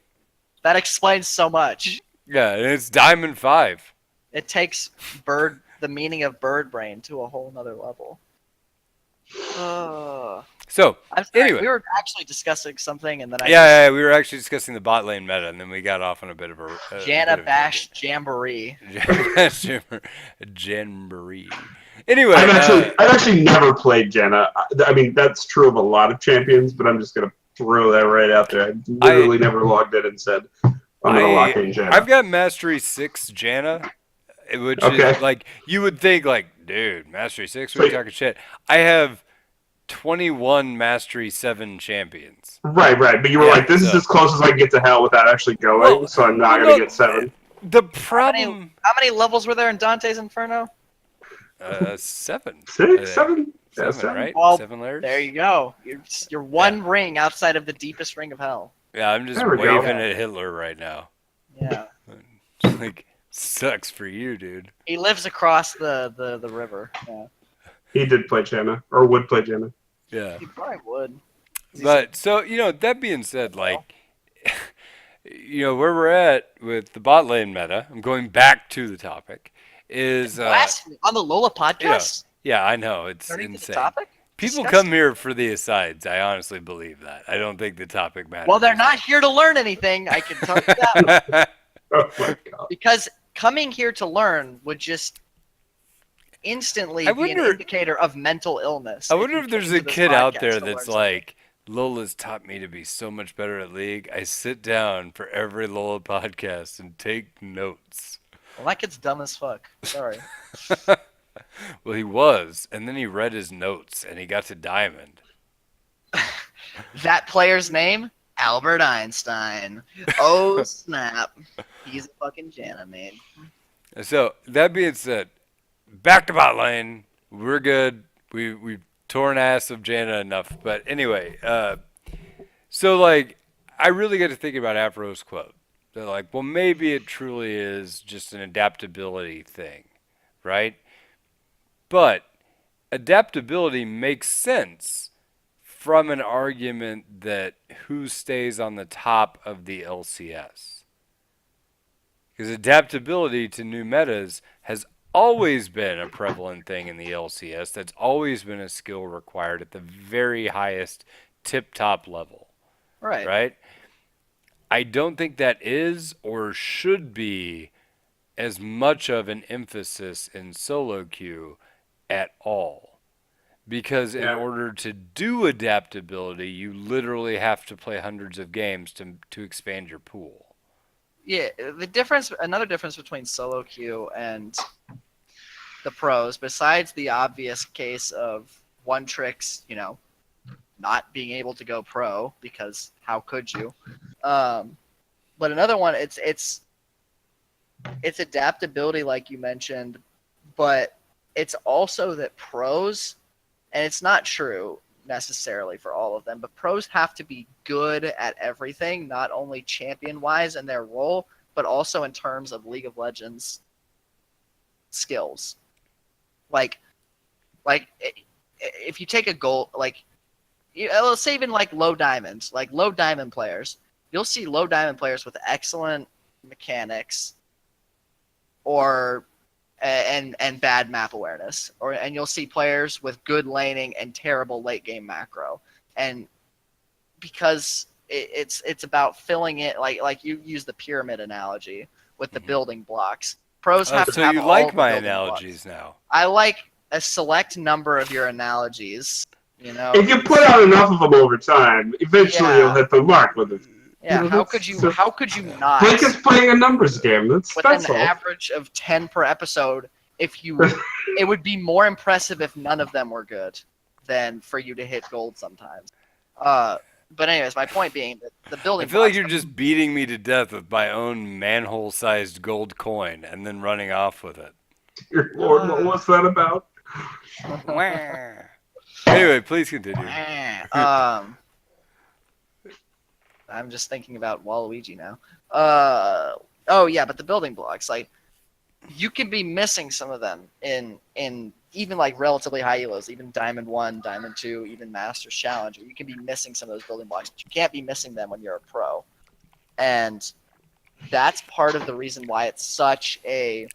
That explains so much. yeah, and it's Diamond 5. It takes the meaning of bird brain to a whole nother level. So I'm sorry, Anyway. we were actually discussing something, and then yeah, we were actually discussing the bot lane meta, and then we got off on a bit of a Janna Bash Jamboree. Jamboree. Anyway, I've actually never played Janna. I mean, that's true of a lot of champions, but I'm just gonna throw that right out there. I literally never logged in and said I'm gonna lock in Janna. I've got Mastery 6 Janna, which Okay. is like, you would think like, dude, Mastery 6, we're talking shit. I have 21 Mastery 7 champions. Right. But you were Yeah, like, this is so- as close as I can get to hell without actually going, Well, so I'm not well, gonna get 7. The problem... How many levels were there in Dante's Inferno? 7. 6, 7? Yeah, 7, right? Well, 7 layers? There you go. You're one ring outside of the deepest ring of hell. Yeah, I'm just There we go. waving at Hitler right now. Yeah. Like, sucks for you, dude. He lives across the river. Yeah. He did play Janna, or would play Janna. Yeah. He probably would. But, so, that being said, like, where we're at with the bot lane meta, I'm going back to the topic, is... Blasphemy on the LOLA podcast? yeah, I know, it's Turning to the insane. topic? People Disgusting. come here for the asides. I honestly believe that. I don't think the topic matters. Well, they're not here to learn anything. I can tell you that. Oh my god. Because coming here to learn would just instantly I be an wonder- indicator of mental illness. I wonder you if there's came a to this kid out podcast there to that's learn like, Lola's taught me to be so much better at League. I sit down for every Lola podcast and take notes. something. Well, that kid's dumb as fuck. Sorry. Well, he was, and then he read his notes and he got to Diamond. That player's name? Albert Einstein. Oh, snap. He's a fucking Janimate. So, that being said, back to bot lane. We're good. We've torn ass of Janna enough. But anyway, so like, I really get to thinking about Afro's quote. They're like, well, maybe it truly is just an adaptability thing, right? But adaptability makes sense from an argument that who stays on the top of the LCS. Because adaptability to new metas has always been a prevalent thing in the LCS. That's always been a skill required at the very highest tip-top level, Right. right? I don't think that is or should be as much of an emphasis in solo queue at all. Because in Yeah. order to do adaptability, you literally have to play hundreds of games to expand your pool. Yeah, another difference between solo queue and the pros, besides the obvious case of one tricks, not being able to go pro because how could you? But another one, it's adaptability, like you mentioned, but it's also that pros, and it's not true necessarily for all of them, but pros have to be good at everything, not only champion-wise in their role, but also in terms of League of Legends skills. Like if you take a goal, let's say even like low diamond players, you'll see low diamond players with excellent mechanics, or and bad map awareness, and you'll see players with good laning and terrible late game macro, and because it's about filling it, like you use the pyramid analogy with the building blocks. Pros have to So have you all like the my building analogies blocks. now. I like a select number of your analogies. If you put out enough of them over time, eventually you'll hit the mark with it. Yeah, how could you not? Blake is playing a numbers game. With That's an all. average of 10 per episode, it would be more impressive if none of them were good than for you to hit gold sometimes. But anyways, my point being that the building I feel like blocks- you're just beating me to death with my own manhole-sized gold coin and then running off with it. Dear Lord, what was that about? Anyway, please continue. I'm just thinking about Waluigi now. Oh yeah, but the building blocks, like, you can be missing some of them in even like relatively high elos, even Diamond 1, Diamond 2, even Masters Challenger. You can be missing some of those building blocks, but you can't be missing them when you're a pro. And that's part of the reason why it's such a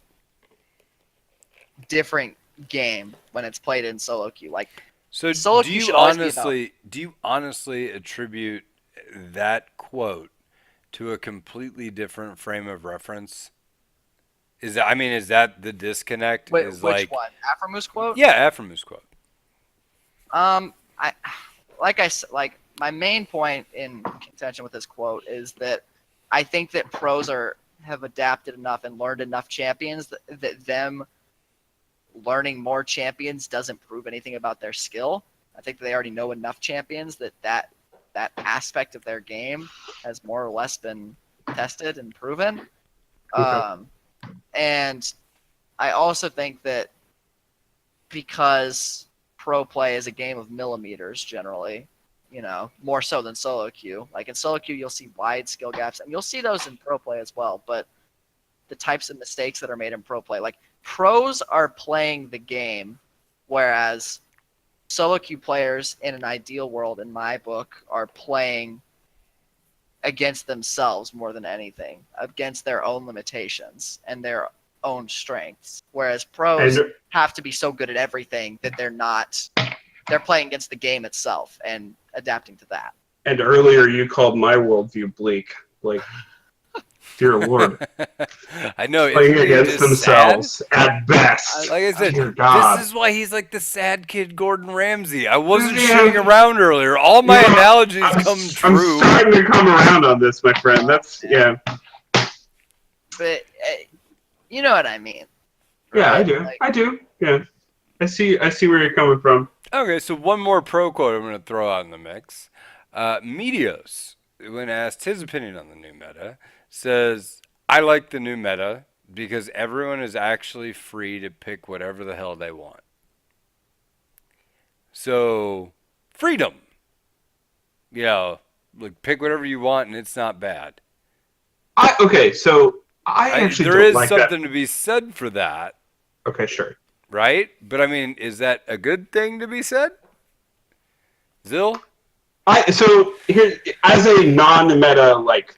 different game when it's played in solo queue. Like, So solo do queue you should always be honestly attribute that quote to a completely different frame of reference? Is that the disconnect? Wait, is which one? Aframu's quote? Yeah, Aframu's quote. My main point in contention with this quote is that I think that pros have adapted enough and learned enough champions that them learning more champions doesn't prove anything about their skill. I think they already know enough champions that aspect of their game has more or less been tested and proven. Okay. And I also think that because pro play is a game of millimeters generally, more so than solo queue. Like in solo queue, you'll see wide skill gaps, and you'll see those in pro play as well. But the types of mistakes that are made in pro play, like pros are playing the game, whereas solo queue players in an ideal world, in my book, are playing against themselves more than anything, against their own limitations and their own strengths. Whereas pros have to be so good at everything that they're playing against the game itself and adapting to that. And earlier you called my worldview bleak. Like, dear Lord. I I know. playing Isn't he against just sad? themselves at best. Like I said, Dear God. this is why he's like the sad kid Gordon Ramsay. I wasn't Yeah. shitting around earlier. All my No, analogies I'm, come I'm true. starting to come around on this, my friend. That's yeah. But you know what I mean. Yeah, I right? do. Like, I do. Yeah. I see where you're coming from. Okay, so one more pro quote I'm going to throw out in the mix. Medios, when asked his opinion on the new meta, says, I like the new meta because everyone is actually free to pick whatever the hell they want. So, freedom. Yeah, like pick whatever you want and it's not bad. Okay, so I actually there don't is like that. something to be said for that, Okay, sure. right? But I mean, is that a good thing to be said? Zil? So here, as a non-meta like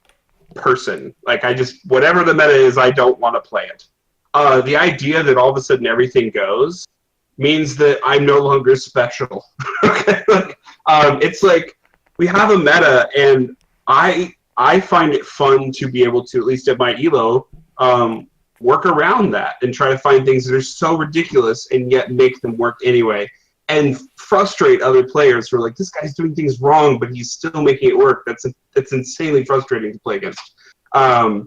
person, like I just whatever the meta is, I don't want to play it. The idea that all of a sudden everything goes means that I'm no longer special. Okay, it's like we have a meta, and I find it fun to be able to, at least at my elo, work around that and try to find things that are so ridiculous and yet make them work anyway, and frustrate other players who are like, this guy's doing things wrong, but he's still making it work. That's insanely frustrating to play against, and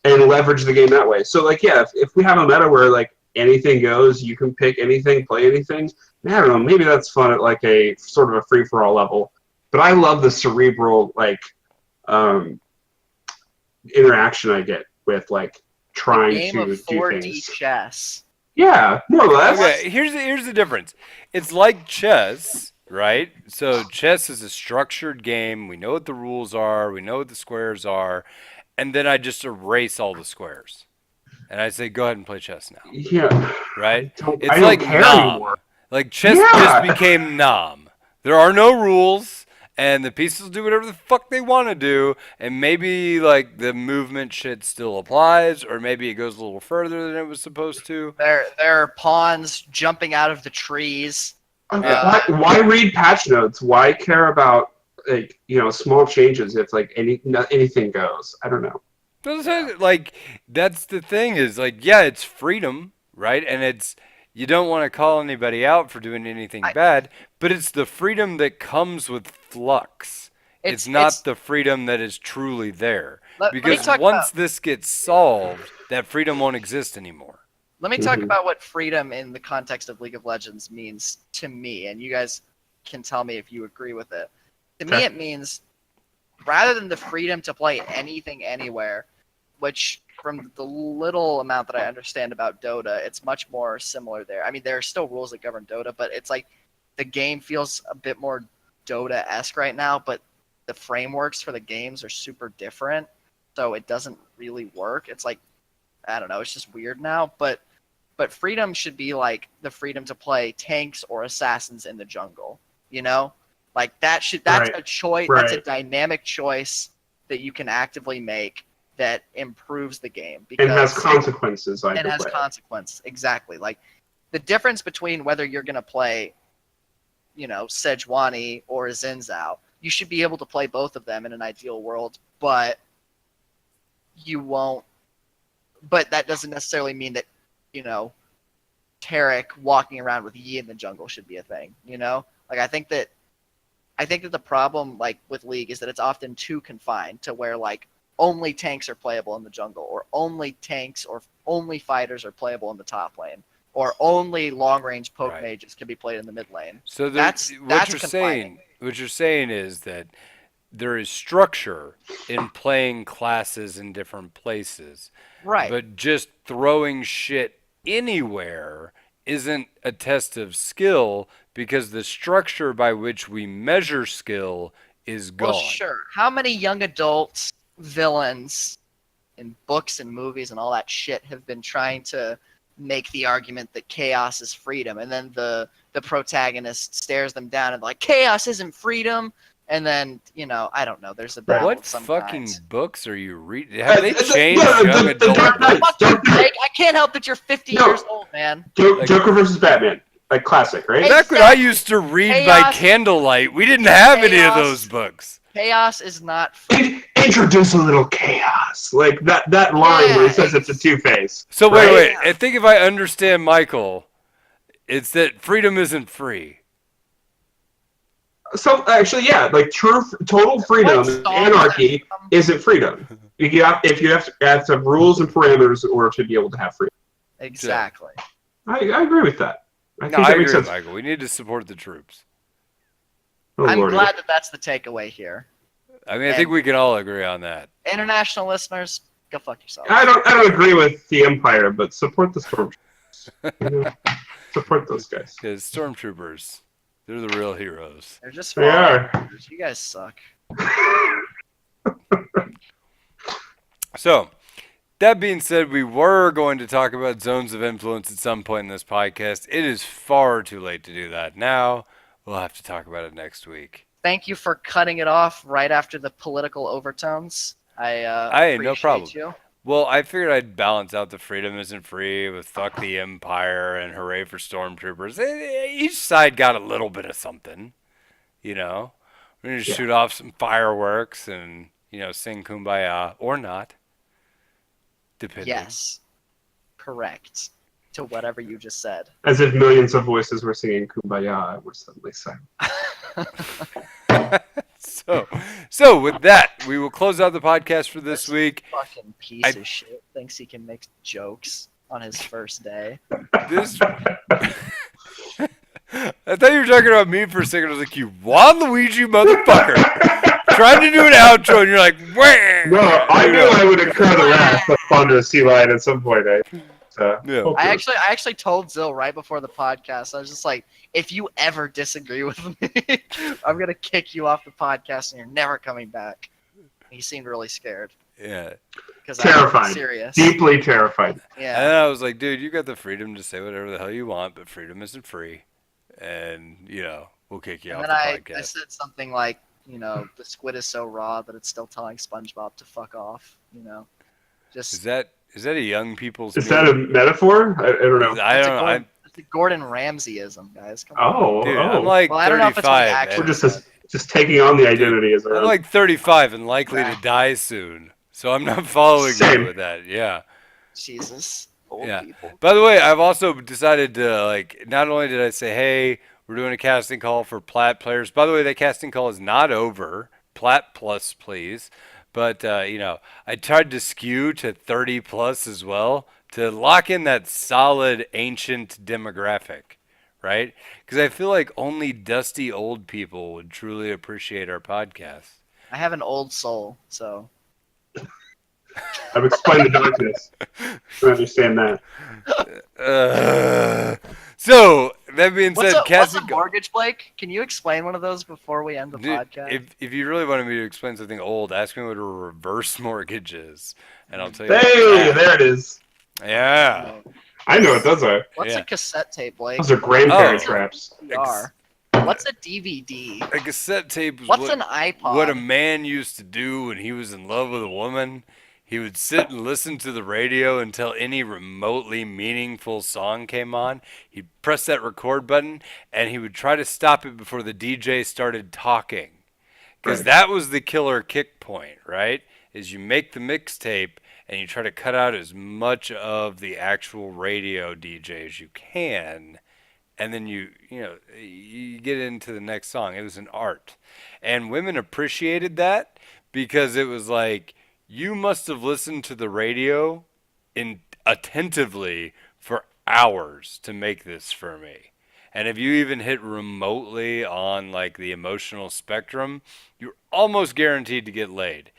leverage the game that way. So like, yeah, if we have a meta where like anything goes, you can pick anything, play anything. I don't know, maybe that's fun at like a sort of a free for all level. But I love the cerebral like interaction I get with like trying game to of do 4D things. chess. Yeah, more or less. Okay, here's the difference. It's like chess, right? So chess is a structured game. We know what the rules are. We know what the squares are, and then I just erase all the squares, and I say, "Go ahead and play chess now." Yeah. Right? I It's don't like care Nom. anymore. Like chess Yeah. just became Nom. There are no rules, and the pieces do whatever the fuck they want to do, and maybe like the movement shit still applies, or maybe it goes a little further than it was supposed to. There are pawns jumping out of the trees. Why read patch notes? Why care about like small changes if like anything goes? I don't know. Like that's the thing is like yeah, it's freedom, right? And it's you don't want to call anybody out for doing anything bad, but it's the freedom that comes with flux. It's not the freedom that is truly there. Let me Because talk once about- this gets solved, that freedom won't exist anymore. Let me talk about what freedom in the context of League of Legends means to me, and you guys can tell me if you agree with it. To me, it means rather than the freedom to play anything anywhere, which from the little amount that I understand about Dota, it's much more similar there. I mean, there are still rules that govern Dota, but it's like the game feels a bit more Dota-esque right now, but the frameworks for the games are super different, so it doesn't really work. It's like, I don't know, it's just weird now, but freedom should be like the freedom to play tanks or assassins in the jungle, Like that's a choice, that's a dynamic choice that you can actively make that improves the game because and has consequences. Consequences, exactly. Like the difference between whether you're gonna play, Sejuani or Zinzao, you should be able to play both of them in an ideal world, but you won't. But that doesn't necessarily mean that, Tarek walking around with Yi in the jungle should be a thing. Like I think that the problem like with League is that it's often too confined to where like only tanks are playable in the jungle, or only tanks or only fighters are playable in the top lane, or only long range poke mages can be played in the mid lane. So that's confining. What you're saying is that there is structure in playing classes in different places. Right. But just throwing shit anywhere isn't a test of skill because the structure by which we measure skill is gone. Well, sure. How many young adults, villains in books and movies and all that shit have been trying to make the argument that chaos is freedom, and then the protagonist stares them down and like, chaos isn't freedom, and then I don't know, there's a battle. What sometimes. fucking books are you reading? Have they changed young adult books? I can't help that you're 50 years old, man. Joker versus Batman, like classic, right? Back when I used to read by candlelight, we didn't have any of those books. Chaos is not free. Introduce a little chaos, like that line where he says it's a two-face. So right? wait. I think if I understand Michael, it's that freedom isn't free. So actually, yeah, like total freedom, What song anarchy is that from? isn't freedom. You have to have rules and parameters in order to be able to have freedom. Exactly. I agree with that. I No, think I that agree makes with sense. Michael. We need to support the troops. Oh, I'm Lordy. glad that that's the takeaway here. I mean, I think we can all agree on that. International listeners, go fuck yourself. I don't agree with the Empire, but support the stormtroopers. You know? Support those guys. Because stormtroopers, they're the real heroes. They're just They are. followers. You guys suck. So, that being said, we were going to talk about zones of influence at some point in this podcast. It is far too late to do that now. We'll have to talk about it next week. Thank you for cutting it off right after the political overtones. I Hey, no appreciate problem. you. Well, I figured I'd balance out the freedom isn't free with fuck the Empire and hooray for stormtroopers. Each side got a little bit of something, you know. We're going to shoot off some fireworks and, sing Kumbaya or not, depending. Yes. Correct. To whatever you just said. As if millions of voices were singing Kumbaya and we're suddenly silent. So with that, we will close out the podcast for this week. Fucking piece of shit thinks he can make jokes on his first day. This. I thought you were talking about me for a second. I was like, you Waluigi motherfucker. Trying to do an outro, and you're like, wah! No, I knew I would incur the wrath of Thunder Sea Lion at some point. Yeah. I actually told Zil right before the podcast. I was just like, if you ever disagree with me, I'm gonna kick you off the podcast, and you're never coming back. He seemed really scared. Yeah. Because Terrified. I'm serious. Deeply terrified. Yeah. And then I was like, dude, you got the freedom to say whatever the hell you want, but freedom isn't free. And, we'll kick you And off then the I podcast. said something like, the squid is so raw that it's still telling SpongeBob to fuck off. Is that a young people's Is that a metaphor? I don't know. I don't know. It's a Gordon Ramsayism, guys. Come on. Oh, Dude, oh. I'm like Well, I don't know if it's what he 35. actually we're and- just taking on the identity as our I'm own. like 35 and likely to die soon. So I'm not following Same. you with that. Yeah. Jesus. Old Yeah. people. By the way, I've also decided to, not only did I say, hey, we're doing a casting call for Plat players. By the way, that casting call is not over. Plat plus, please. But, I tried to skew to 30 plus as well to lock in that solid ancient demographic, right? Because I feel like only dusty old people would truly appreciate our podcast. I have an old soul, so I've explained the darkness. I understand that. So, that being what's said, a casting call. mortgage, Blake? Can you explain one of those before we end the podcast? If you really wanted me to explain something old, ask me what a reverse mortgage is, and I'll tell you. Hey, what there it is. Yeah. I know what those are. What's Yeah. a cassette tape, Blake? Those are grandparent Oh. traps. VR. What's a DVD? A cassette tape was What's an iPod? what a man used to do when he was in love with a woman. He would sit and listen to the radio until any remotely meaningful song came on. He'd press that record button, and he would try to stop it before the DJ started talking. Because Right. that was the killer kick point, right? Is you make the mixtape, and you try to cut out as much of the actual radio DJ as you can, and then you get into the next song. It was an art, and women appreciated that because it was like, you must have listened to the radio attentively for hours to make this for me. And if you even hit remotely on the emotional spectrum, you're almost guaranteed to get laid.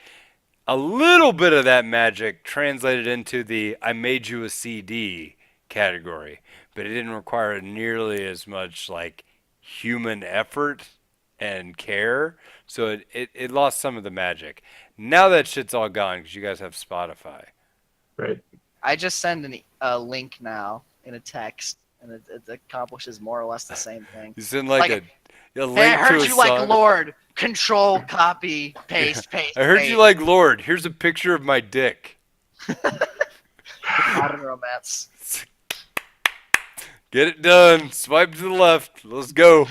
A little bit of that magic translated into the I made you a CD category, but it didn't require nearly as much human effort and care, so it lost some of the magic. Now that shit's all gone because you guys have Spotify. Right. I just send a link now in a text, and it accomplishes more or less the same thing. You send Like a link Hey, I heard to a you song. like Lord. Control, copy, paste, paste. I heard you like Lord. Here's a picture of my dick. Modern romance. Get it done. Swipe to the left. Let's go.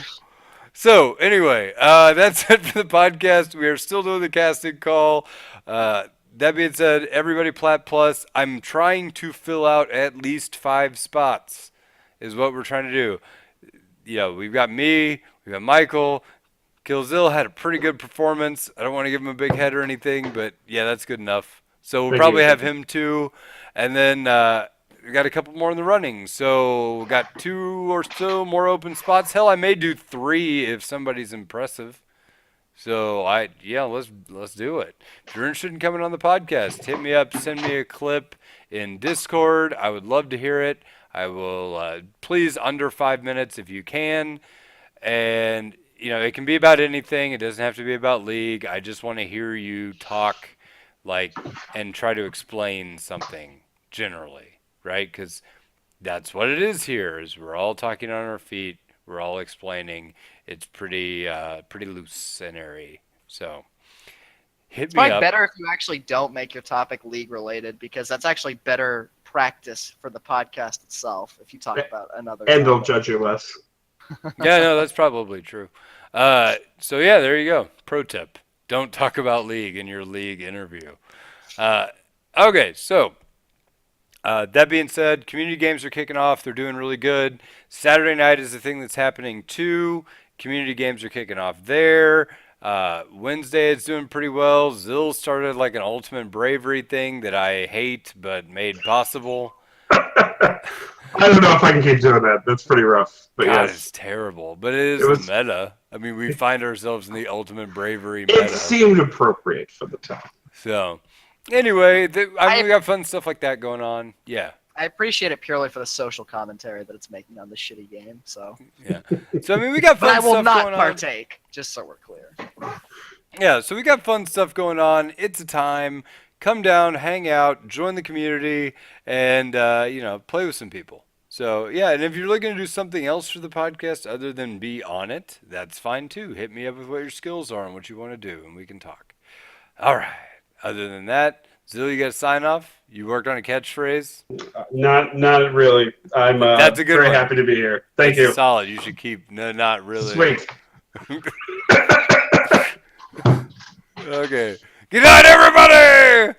So anyway, that's it for the podcast. We are still doing the casting call. That being said, everybody Plat Plus. I'm trying to fill out at least 5 spots. Is what we're trying to do. We've got me, we've got Michael. Killzil had a pretty good performance. I don't want to give him a big head or anything, but yeah, that's good enough. So we'll Thank probably you. have him too, and then we got a couple more in the running. So we got 2 or so more open spots. Hell, I may do 3 if somebody's impressive. So let's do it. If you're interested in coming on the podcast, hit me up, send me a clip in Discord. I would love to hear it. I will please under 5 minutes if you can. And it can be about anything. It doesn't have to be about League. I just want to hear you talk, and try to explain something generally, right? Because that's what it is here. Is we're all talking on our feet. We're all explaining. It's pretty loose and airy. So hit It's me probably up. better if you actually don't make your topic league related, because that's actually better practice for the podcast itself if you talk about another And they'll topic. judge you less. Yeah, no, that's probably true. So yeah, there you go. Pro tip: don't talk about League in your League interview. Okay, so that being said, community games are kicking off. They're doing really good. Saturday night is the thing that's happening too. Community games are kicking off there. Wednesday it's doing pretty well. Zil started like an ultimate bravery thing that I hate but made possible. I don't know if I can keep doing that. That's pretty rough. But God, yes, it's terrible. But it is it was. the meta. I mean, we find ourselves in the ultimate bravery It meta. seemed appropriate for the time. So, anyway, I mean, we got fun stuff like that going on. Yeah. I appreciate it purely for the social commentary that it's making on this shitty game. So, Yeah. So, I mean, we got but fun I will stuff not going on. partake. Just so we're clear. Yeah, so we got fun stuff going on. It's a time. Come down, hang out, join the community, and, play with some people. So, yeah, and if you're looking to do something else for the podcast other than be on it, that's fine too. Hit me up with what your skills are and what you want to do, and we can talk. All right. Other than that, Zil, you got to sign off. You worked on a catchphrase. Not really. I'm That's a good very one. happy to be here. Thank That's you. solid. You should keep. No, not really. Sweet. Okay. Good night, everybody.